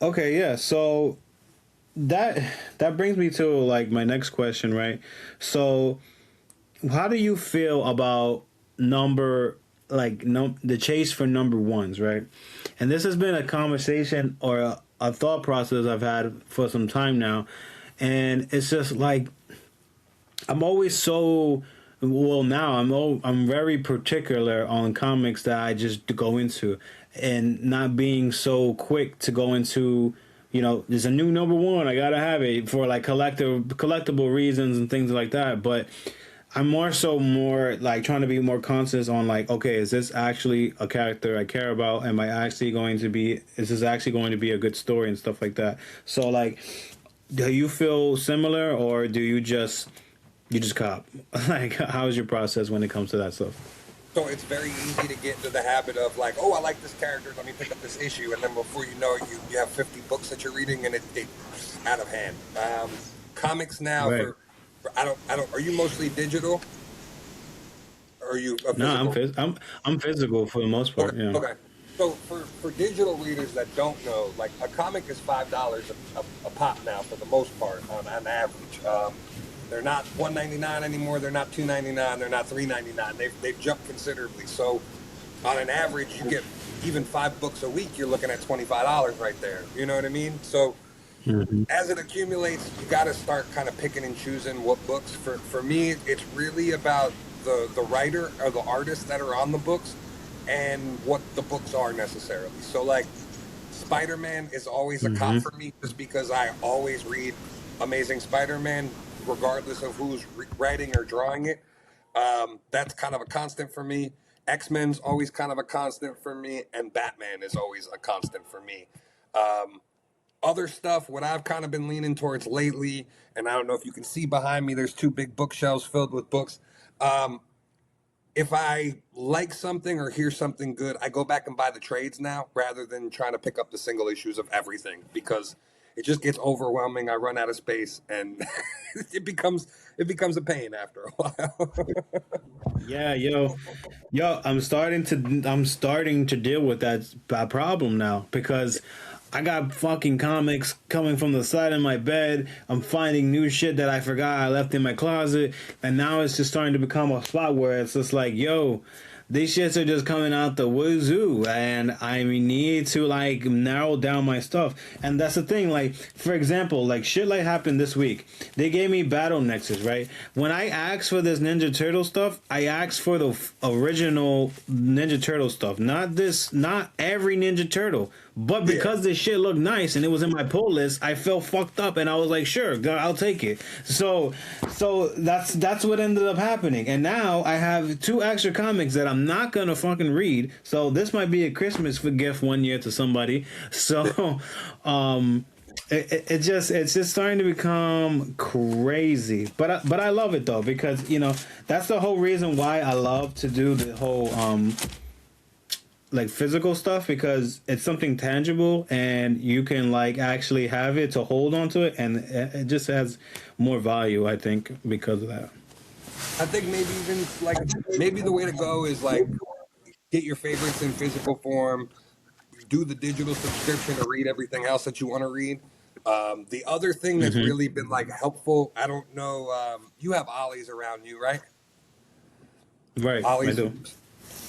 Okay, yeah. So that brings me to, like, my next question, right? So how do you feel about the chase for #1s, right? And this has been a conversation or a thought process I've had for some time now, and it's just like I'm always so now I'm very particular on comics that I just go into, and not being so quick to go into, there's a new #1, I gotta have it for, like, collectible reasons and things like that. But I'm more like trying to be more conscious on, like, okay, is this actually a character I care about? Is this actually going to be a good story and stuff like that? So, like, do you feel similar, or do you just cop? Like, how's your process when it comes to that stuff? So it's very easy to get into the habit of, like, oh, I like this character, let me pick up this issue, and then before you know it, you have 50 books that you're reading, and it's out of hand. Comics now, Right. I don't. Are you mostly digital? Or are you a physical? No, I'm physical for the most part. Okay. Yeah. Okay. So for digital readers that don't know, like, a comic is $5 a pop now for the most part on average. They're not $1.99 anymore. They're not $2.99. They're not $3.99. They've jumped considerably. So on an average, you get even 5 books a week. You're looking at $25 right there. You know what I mean? So as it accumulates, you got to start kind of picking and choosing what books. For me, it's really about the writer or the artist that are on the books and what the books are necessarily. So, like, Spider-Man is always a cop for me, just because I always read Amazing Spider-Man, regardless of who's writing or drawing it. That's kind of a constant for me. X-Men's always kind of a constant for me, and Batman is always a constant for me. Other stuff, what I've kind of been leaning towards lately, and I don't know if you can see behind me, there's 2 big bookshelves filled with books. If I like something or hear something good, I go back and buy the trades now, rather than trying to pick up the single issues of everything, because it just gets overwhelming. I run out of space, and it becomes a pain after a while. Yeah, I'm starting to deal with that problem now, because I got fucking comics coming from the side of my bed. I'm finding new shit that I forgot I left in my closet, and now it's just starting to become a spot where it's just like, these shits are just coming out the wazoo, and I need to, like, narrow down my stuff. And that's the thing, like, for example, like, shit like happened this week. They gave me Battle Nexus, right? When I asked for this Ninja Turtle stuff, I asked for the original Ninja Turtle stuff, not every Ninja Turtle, But Yeah. because this shit looked nice and it was in my pull list, I felt fucked up, and I was like, sure, I'll take it. So that's what ended up happening. And now I have two extra comics that I'm not gonna fucking read. So this might be a Christmas gift one year to somebody. So um it's just starting to become crazy, but I love it though, because that's the whole reason why I love to do the whole like physical stuff, because it's something tangible and you can like actually have it to hold on to it, and it just has more value, I think, because of that. I think maybe even like maybe the way to go is like get your favorites in physical form, do the digital subscription to read everything else that you want to read. The other thing that's Hmm. really been like helpful, I don't know, you have Ollie's around you, right? Right, I Ollie's. do.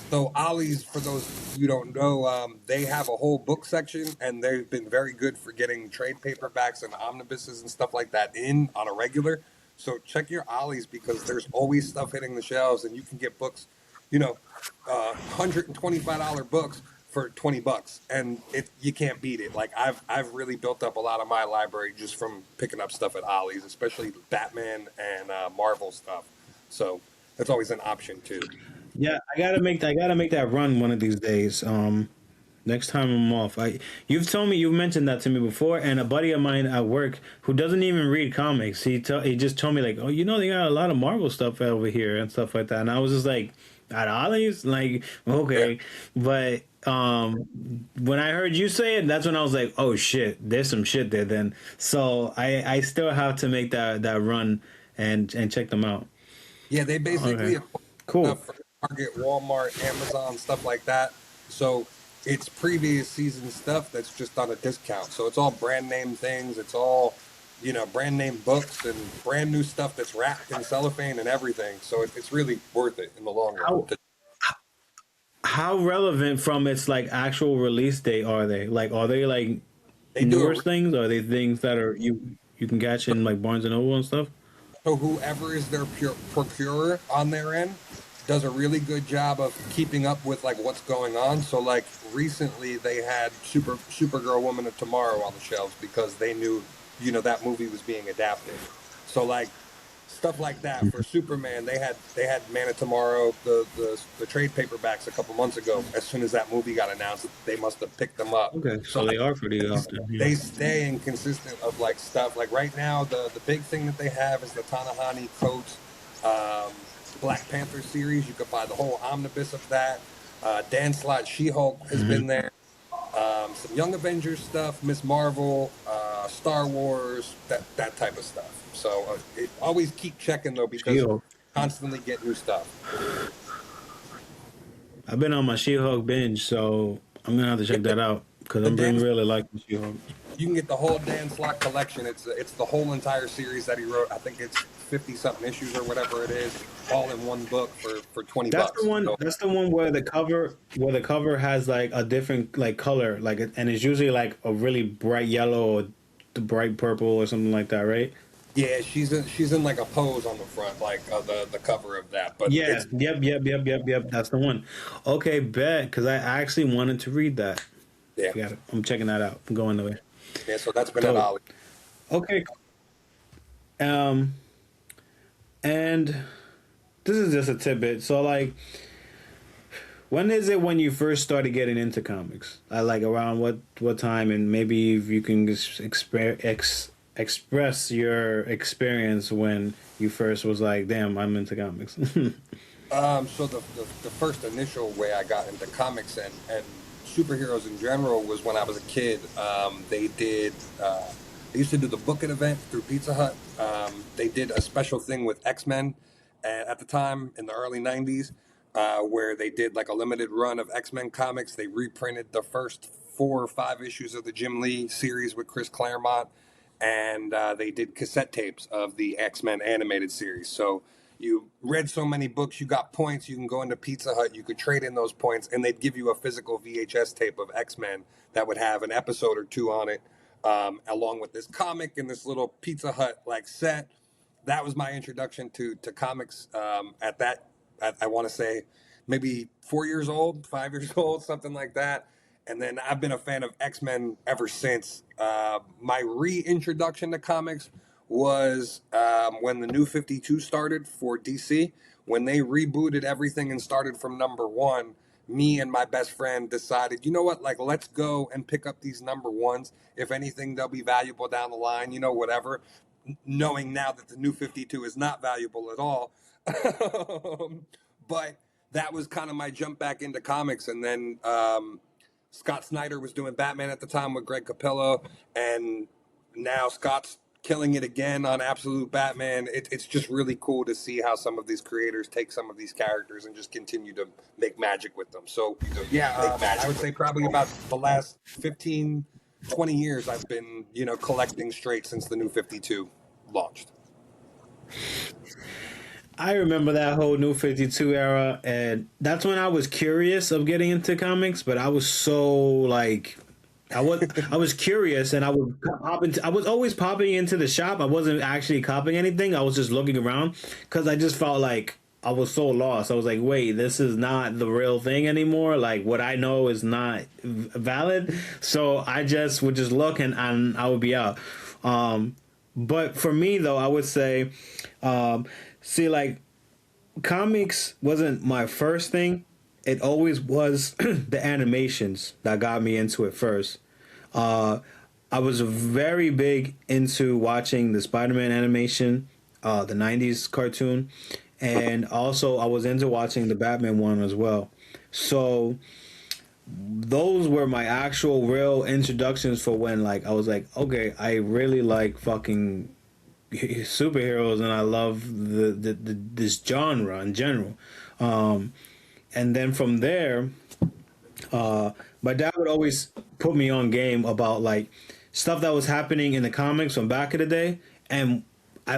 So Ollie's, for those you don't know, they have a whole book section, and they've been very good for getting trade paperbacks and omnibuses and stuff like that in on a regular. So check your Ollie's, because there's always stuff hitting the shelves, and you can get books, $125 books for $20, and you can't beat it. Like I've really built up a lot of my library just from picking up stuff at Ollie's, especially Batman and Marvel stuff. So that's always an option too. Yeah, I gotta make that run one of these days. Next time I'm off. You've mentioned that to me before, and a buddy of mine at work who doesn't even read comics, he just told me like, oh, they got a lot of Marvel stuff over here and stuff like that, and I was just like, at Ollie's, like, Yeah. okay, but when I heard you say it, that's when I was like, oh shit, there's some shit there then. So I still have to make that run and check them out. Yeah, they basically Okay, have cool. stuff for Target, Walmart, Amazon, stuff like that. So it's previous season stuff that's just on a discount. So it's all brand name things. It's all, brand name books and brand new stuff that's wrapped in cellophane and everything. So it's really worth it in the long run. How how relevant from its like actual release date are they? Like, are they like They do newer it. things? Or are they things that are you can catch in like Barnes and Noble and stuff? So whoever is their procurer on their end does a really good job of keeping up with like what's going on. So like recently they had Supergirl Woman of Tomorrow on the shelves because they knew, that movie was being adapted. So like stuff like that for Superman, they had Man of Tomorrow, the trade paperbacks a couple months ago. As soon as that movie got announced, they must have picked them up. Okay, So so they are pretty often. Yeah. they stay inconsistent of like stuff. Like right now, the big thing that they have is the Tanahani Coates um, Black Panther series. You could buy the whole omnibus of that. Dan Slott She Hulk has Hmm. been there. Some Young Avengers stuff, Miss Marvel, Star Wars, that type of stuff. So always keep checking though, because She-Hulk. constantly get new stuff. I've been on my She-Hulk binge, so I'm gonna have to check Yeah, that out because the I'm Dan really liking She-Hulk. You can get the whole Dan Slott collection. It's the whole entire series that he wrote. I think it's 50 something issues or whatever it is, all in one book for 20 That's the bucks. one. So That's the one where the cover has like a different like color, like and it's usually like a really bright yellow or the bright purple or something like that, right? yeah, she's in like a pose on the front, like the cover of that. But Yeah. it's Yep. That's the one. Okay, bet. Because I actually wanted to read that. yeah, Got it. I'm checking that out. I'm going away. yeah. So that's been at Dope. Ollie. Okay. Um. And this is just a tidbit. So like, when is it when you first started getting into comics? Like around what time, and maybe if you can just express your experience when you first was like, damn, I'm into comics. So the first initial way I got into comics and superheroes in general was when I was a kid. They used to do the Book It event through Pizza Hut. They did a special thing with X-Men at the time in the early 90s, where they did like a limited run of X-Men comics. They reprinted the first 4 or 5 issues of the Jim Lee series with Chris Claremont, and they did cassette tapes of the X-Men animated series. So you read so many books, you got points. You can go into Pizza Hut, you could trade in those points, and they'd give you a physical VHS tape of X-Men that would have an episode or two on it, along with this comic and this little Pizza Hut like set. That was my introduction to comics. At that, I want to say maybe 4 years old, 5 years old, something like that. And then I've been a fan of X-Men ever since. My reintroduction to comics was when the New 52 started for DC. When they rebooted everything and started from number one, me and my best friend decided, you know what, like, let's go and pick up these number ones. If anything, they'll be valuable down the line, whatever. Knowing now that the New 52 is not valuable at all. But that was kind of my jump back into comics. And then Scott Snyder was doing Batman at the time with Greg Capullo, and now Scott's killing it again on Absolute Batman. It's just really cool to see how some of these creators take some of these characters and just continue to make magic with them. So, yeah, I would say probably about the last 15, 20 years I've been, collecting straight since the New 52 launched. I remember that whole New 52 era, and that's when I was curious of getting into comics, but I was so like I was curious, and I would I was always popping into the shop. I wasn't actually copying anything. I was just looking around cuz I just felt like I was so lost. I was like, "Wait, this is not the real thing anymore. Like what I know is not valid." So I just would just look, and I would be out. But for me though, I would say see, like, comics wasn't my first thing. It always was the animations that got me into it first. I was very big into watching the Spider-Man animation, the 90s cartoon, and also I was into watching the Batman one as well. So those were my actual real introductions for when, like, I was like, okay, I really like fucking superheroes, and I love this genre in general. And then from there, my dad would always put me on game about like stuff that was happening in the comics from back in the day, and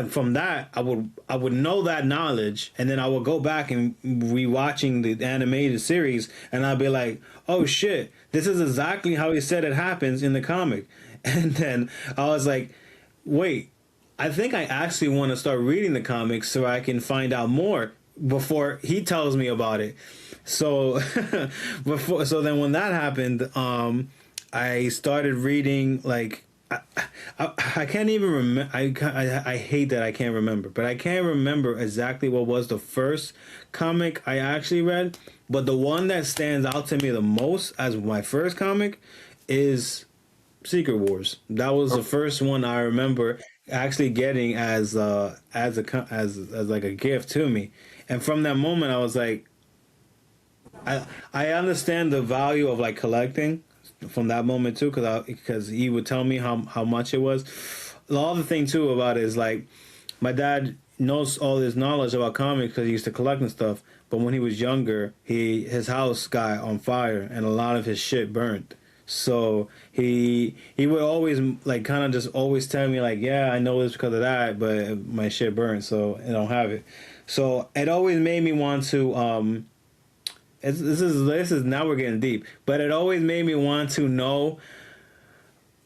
from that I would know that knowledge, and then I would go back and rewatching the animated series, and I'd be like, oh shit, this is exactly how he said it happens in the comic. And then I was like, wait, I think I actually want to start reading the comics so I can find out more before he tells me about it. So so then when that happened, I started reading like I can't even remember. I hate that I can't remember, but I can't remember exactly what was the first comic I actually read. But the one that stands out to me the most as my first comic is Secret Wars. That was the first one I remember actually getting as like a gift to me. And from that moment, I was like, I understand the value of like collecting from that moment too, because he would tell me how much it was. The other thing too about it is like my dad knows all this knowledge about comics because he used to collect and stuff. But when he was younger, his house got on fire and a lot of his shit burnt. So he would always like kind of just always tell me like, yeah, I know this because of that, but my shit burnt, so I don't have it. So it always made me want to this is now we're getting deep, but it always made me want to know.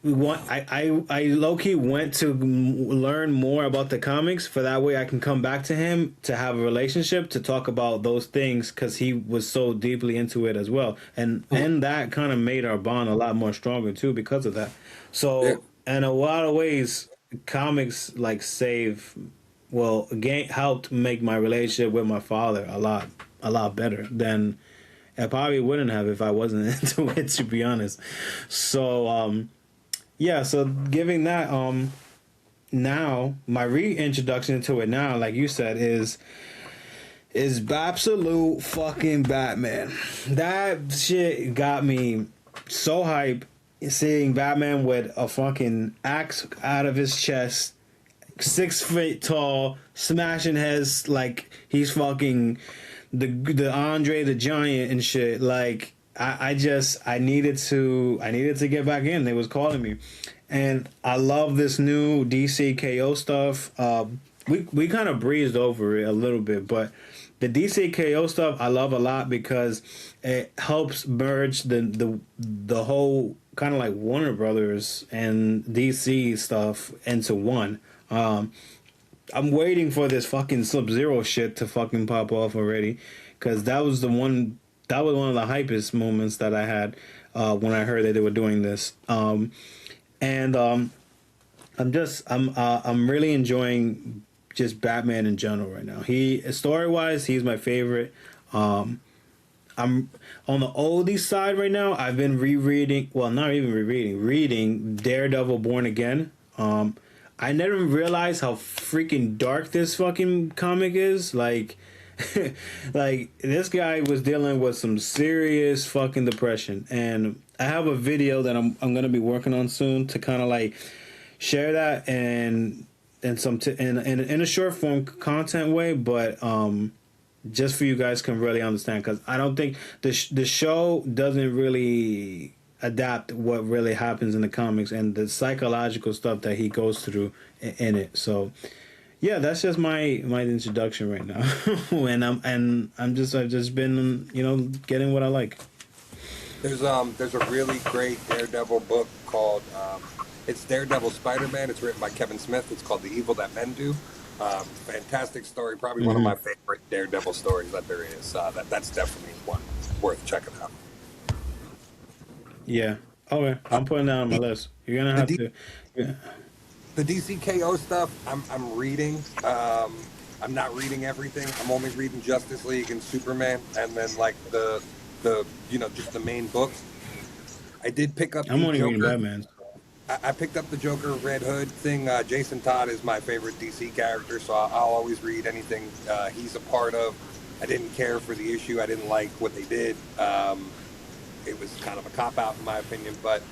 I low key went to learn more about the comics for that way I can come back to him to have a relationship to talk about those things because he was so deeply into it as well, and that kind of made our bond a lot more stronger too because of that. So in a lot of ways, comics like helped make my relationship with my father a lot better than I probably wouldn't have if I wasn't into it, to be honest. So yeah, so giving that now my reintroduction to it now, like you said, is absolute fucking Batman. That shit got me so hype seeing Batman with a fucking axe out of his chest, 6 feet tall, smashing heads like he's fucking the Andre the Giant and shit. Like I needed to get back in. They was calling me, and I love this new DC KO stuff. We kind of breezed over it a little bit, but the DC KO stuff I love a lot because it helps merge the whole kind of like Warner Brothers and DC stuff into one. I'm waiting for this fucking Sub-Zero shit to fucking pop off already, because that was the one that was one of the hypest moments that I had when I heard that they were doing this. And I'm really enjoying just Batman in general right now. He story wise, he's my favorite. I'm on the oldie side right now. I've been rereading, well, not even rereading, reading Daredevil Born Again. I never realized how freaking dark this fucking comic is. Like, like this guy was dealing with some serious fucking depression, and I have a video that I'm gonna be working on soon to kind of like share that and some in a short form content way, but just for you guys can really understand, because I don't think the show doesn't really adapt what really happens in the comics and the psychological stuff that he goes through in it. So yeah, that's just my introduction right now. And I've just been, you know, getting what I like. There's a really great Daredevil book called it's Daredevil Spider-Man. It's written by Kevin Smith. It's called The Evil That Men Do. Fantastic story. Probably one of my favorite Daredevil stories that there is. That's definitely one worth checking out. Yeah. Okay. I'm putting that on my list. You're gonna The have D- to. Yeah. the DCKO stuff I'm reading. I'm not reading everything. I'm only reading Justice League and Superman, and then like the just the main books. I did pick up I'm the only reading Joker. Batman. I picked up the Joker Red Hood thing. Jason Todd is my favorite DC character, so I'll always read anything he's a part of. I didn't care for the issue. I didn't like what they did. It was kind of a cop out in my opinion. But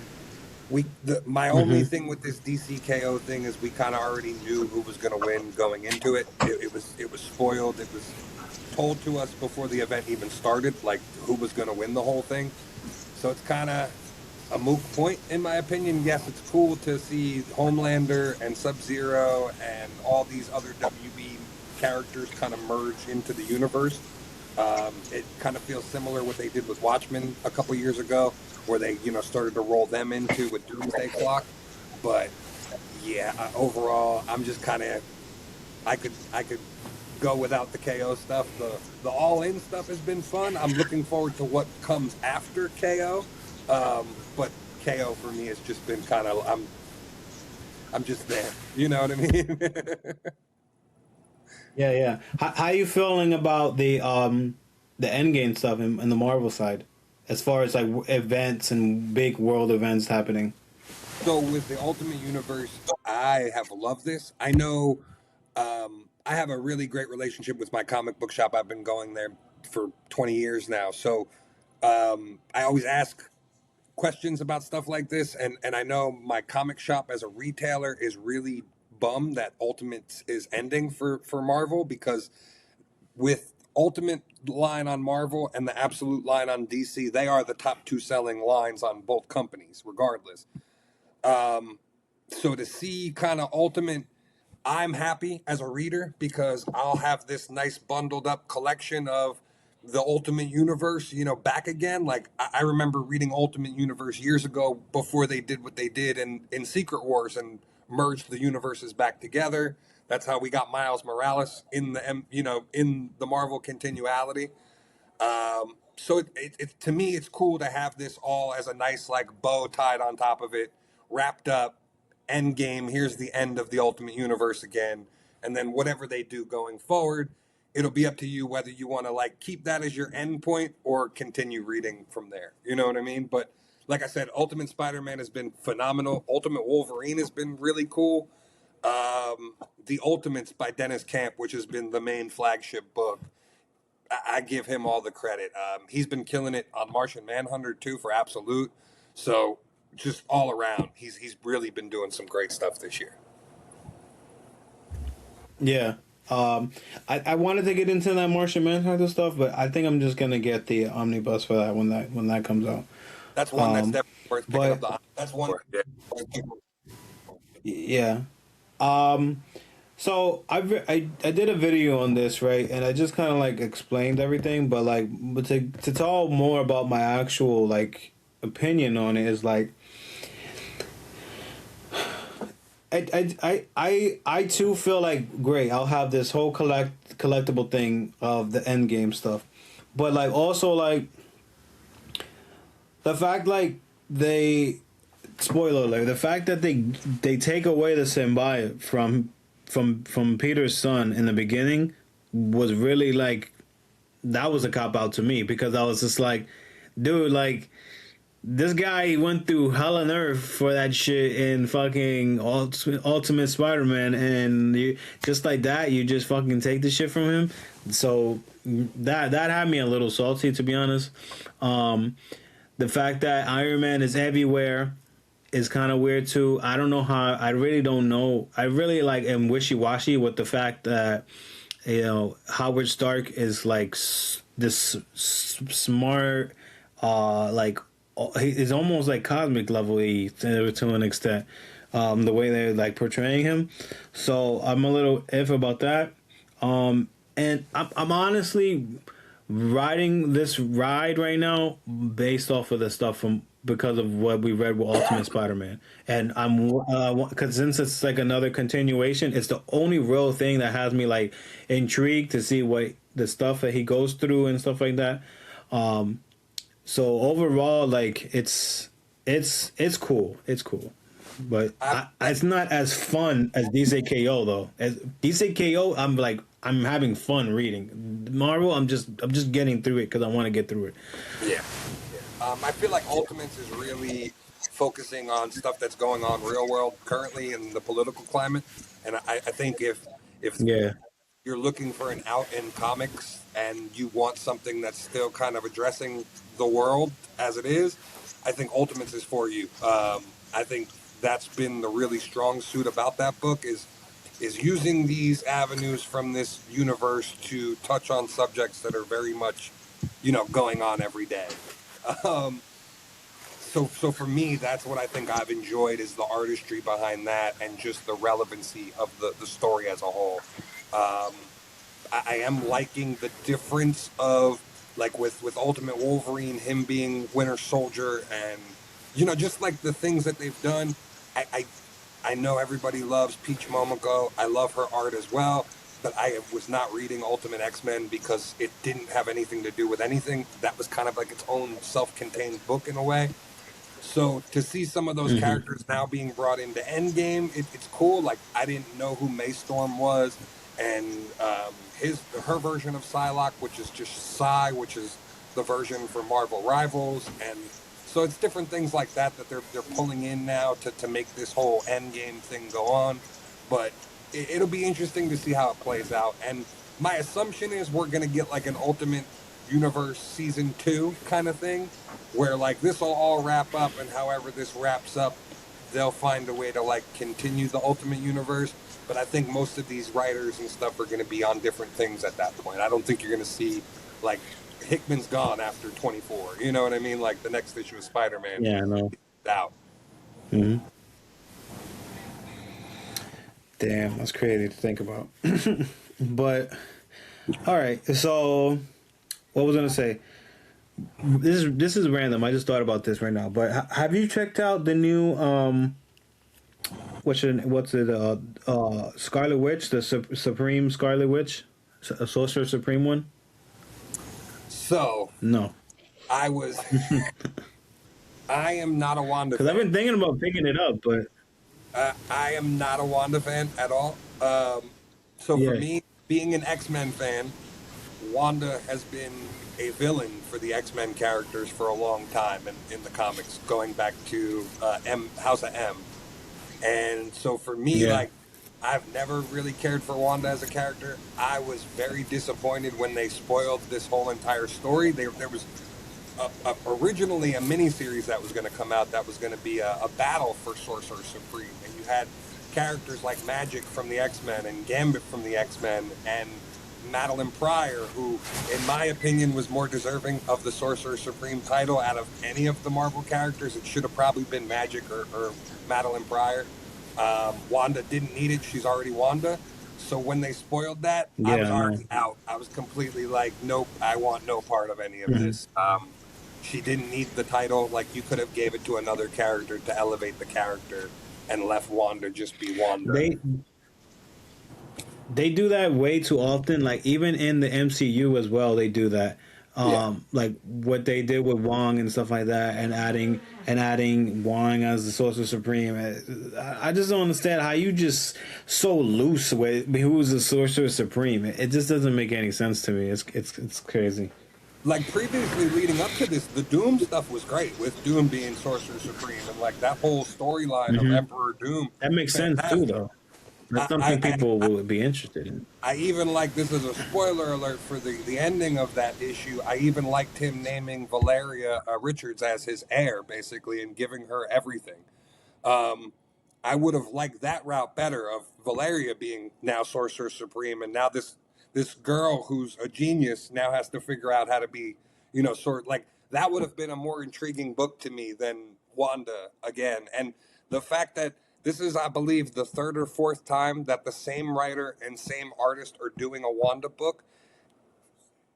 my only thing with this DCKO thing is we kind of already knew who was going to win going into it. It was spoiled. It was told to us before the event even started, like who was going to win the whole thing. So it's kind of a moot point in my opinion. Yes, it's cool to see Homelander and Sub-Zero and all these other WB characters kind of merge into the universe. It kind of feels similar what they did with Watchmen a couple years ago, where they started to roll them into with Doomsday Clock. But yeah, overall, I'm just kind of I could go without the KO stuff. The All In stuff has been fun. I'm looking forward to what comes after KO. But KO for me has just been kind of I'm just there. You know what I mean? Yeah, yeah. How you feeling about the Endgame stuff in the Marvel side, as far as like events and big world events happening? So with the Ultimate Universe, I have loved this. I know I have a really great relationship with my comic book shop. I've been going there for 20 years now. So I always ask questions about stuff like this, and I know my comic shop as a retailer is really bummed that Ultimate is ending for Marvel, because with Ultimate line on Marvel and the Absolute line on DC, they are the top two selling lines on both companies regardless. So to see kind of Ultimate, I'm happy as a reader because I'll have this nice bundled up collection of the Ultimate Universe, back again. Like I remember reading Ultimate Universe years ago before they did what they did in Secret Wars and merged the universes back together. That's how we got Miles Morales in the Marvel continuality. So to me, it's cool to have this all as a nice like bow tied on top of it, wrapped up. End game. Here's the end of the Ultimate Universe again, and then whatever they do going forward, it'll be up to you whether you want to like keep that as your end point or continue reading from there. You know what I mean? But like I said, Ultimate Spider-Man has been phenomenal. Ultimate Wolverine has been really cool. The Ultimates by Dennis Camp, which has been the main flagship book, I give him all the credit. He's been killing it on Martian Manhunter too for Absolute. So just all around, he's really been doing some great stuff this year. Yeah. I wanted to get into that Martian Manhunter stuff, but I think I'm just gonna get the omnibus for that when that comes out. That's one that's definitely worth picking up. But That's one. yeah. Um, so I did a video on this, right, and I just kind of like explained everything, but to tell more about my actual like opinion on it is like I too feel like great. I'll have this whole collectible thing of the end game stuff, but like also like the fact like they spoiler alert, the fact that they take away the symbiote from Peter's son in the beginning was really like that was a cop out to me because I was just like, dude, like this guy went through hell and earth for that shit in fucking Ultimate Spider-Man, and you just like that, you just fucking take the shit from him. So that had me a little salty, to be honest. The fact that Iron Man is everywhere is kind of weird too. I don't know how. I really don't know. I really like am wishy washy with the fact that Howard Stark is like this smart, like he's almost like cosmic level to an extent. The way they're like portraying him, so I'm a little iff about that. And I'm honestly riding this ride right now based off of the stuff from because of what we read with Ultimate Spider-Man, and I'm because since it's like another continuation, it's the only real thing that has me like intrigued to see what the stuff that he goes through and stuff like that. So overall, like it's cool, but it's not as fun as DCKO though. As DCKO, I'm having fun reading. Marvel, I'm just getting through it because I want to get through it. Yeah. I feel like Ultimates is really focusing on stuff that's going on real world currently in the political climate, and I think if Yeah. you're looking for an out in comics and you want something that's still kind of addressing the world as it is, I think Ultimates is for you. I think that's been the really strong suit about that book is using these avenues from this universe to touch on subjects that are very much, going on every day. Um, so for me, that's what I think I've enjoyed is the artistry behind that and just the relevancy of the story as a whole. I am liking the difference of like with Ultimate Wolverine, him being Winter Soldier, and just like the things that they've done. I know everybody loves Peach Momoko. I love her art as well, but I was not reading Ultimate X-Men because it didn't have anything to do with anything. That was kind of like its own self-contained book in a way. So to see some of those characters now being brought into Endgame, it's cool. Like I didn't know who Maystorm was, and her version of Psylocke, which is just Psy, which is the version for Marvel Rivals, and so it's different things like that they're pulling in now to make this whole Endgame thing go on. But it'll be interesting to see how it plays out. And my assumption is we're gonna get like an Ultimate Universe season 2 kind of thing, where like this will all wrap up, and however this wraps up, they'll find a way to like continue the Ultimate Universe. But I think most of these writers and stuff are going to be on different things at that point. I don't think you're going to see like Hickman's gone after 24. You know what I mean? Like the next issue of Spider-Man. Yeah, I know. Out. Mm-hmm. Damn, that's crazy to think about. But all right, so what was I gonna say? This is random. I just thought about this right now. But have you checked out the new what's it? Scarlet Witch, the Supreme Scarlet Witch, Sorcerer Supreme one. So no, I am not a Wanda because fan. I've been thinking about picking it up, but I am not a Wanda fan at all. So for me, being an X-Men fan, Wanda has been a villain for the X-Men characters for a long time in the comics, going back to House of M. And so for me, like, I've never really cared for Wanda as a character. I was very disappointed when they spoiled this whole entire story. There was originally a miniseries that was going to come out that was going to be a battle for Sorcerer Supreme. And you had characters like Magic from the X-Men and Gambit from the X-Men and Madeline Pryor, who, in my opinion, was more deserving of the Sorcerer Supreme title out of any of the Marvel characters. It should have probably been Magic or Madeline Pryor. Wanda didn't need it. She's already Wanda. So when they spoiled that, I was already out. I was completely like, nope, I want no part of any of this. She didn't need the title. Like, you could have gave it to another character to elevate the character and left Wanda just be Wanda. They do that way too often. Like, even in the MCU as well, they do that. Yeah. Like what they did with Wong and stuff like that, and adding Wong as the Sorcerer Supreme. I just don't understand how you just so loose with who's the Sorcerer Supreme. It just doesn't make any sense to me. It's crazy. Like previously leading up to this, the Doom stuff was great with Doom being Sorcerer Supreme and like that whole storyline of Hmm. Emperor Doom, That makes sense too, fantastic. though. That's I, I, something I, people I will be interested in. I even like this as a spoiler alert for the ending of that issue. I even liked him naming Valeria Richards as his heir, basically, and giving her everything. Um, I would have liked that route better of Valeria being now Sorcerer Supreme, and now this girl who's a genius now has to figure out how to be, sort like that would have been a more intriguing book to me than Wanda again. And the fact that this is, I believe, the third or fourth time that the same writer and same artist are doing a Wanda book,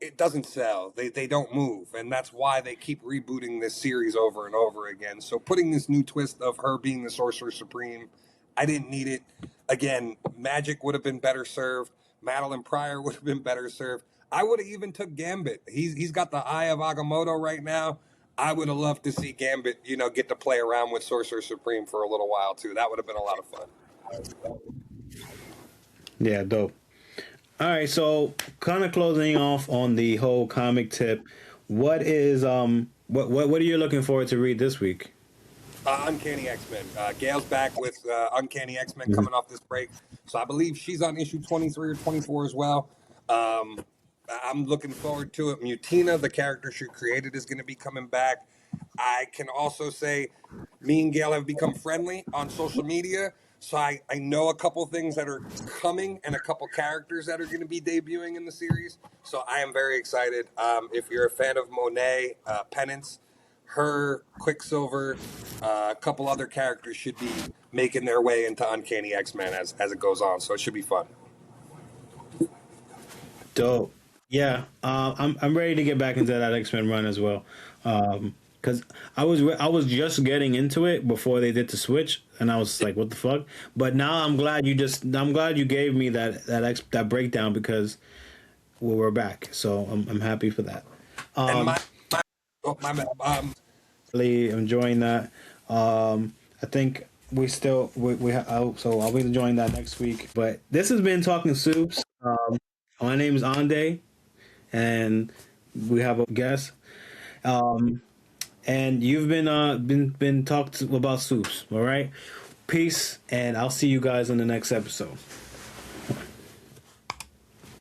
it doesn't sell. They don't move, and that's why they keep rebooting this series over and over again. So putting this new twist of her being the Sorcerer Supreme, I didn't need it. Again, Magic would have been better served. Madeline Pryor would have been better served. I would have even took Gambit. He's got the Eye of Agamotto right now. I would have loved to see Gambit, get to play around with Sorcerer Supreme for a little while too. That would have been a lot of fun. Yeah, dope. All right, so kind of closing off on the whole comic tip. What is what are you looking forward to read this week? Uncanny X-Men. Gail's back with Uncanny X-Men Mhm. coming off this break. So I believe she's on issue 23 or 24 as well. Um, I'm looking forward to it. Mutina, the character she created, is going to be coming back. I can also say me and Gail have become friendly on social media. So I know a couple things that are coming and a couple characters that are going to be debuting in the series. So I am very excited. If you're a fan of Monet, Penance, her, Quicksilver, a couple other characters should be making their way into Uncanny X-Men as it goes on. So it should be fun. Dope. Yeah, I'm ready to get back into that X-Men run as well. Because I was just getting into it before they did the switch, and I was like, "What the fuck?" But now I'm glad you gave me that breakdown because we're back. So I'm happy for that. And Um, my oh, my really enjoying that. I think so I'll be enjoying that next week. But this has been Talking Soups. My name is Ande, and we have a guest. Um, and you've been talked about soups. All right, peace, and I'll see you guys in the next episode.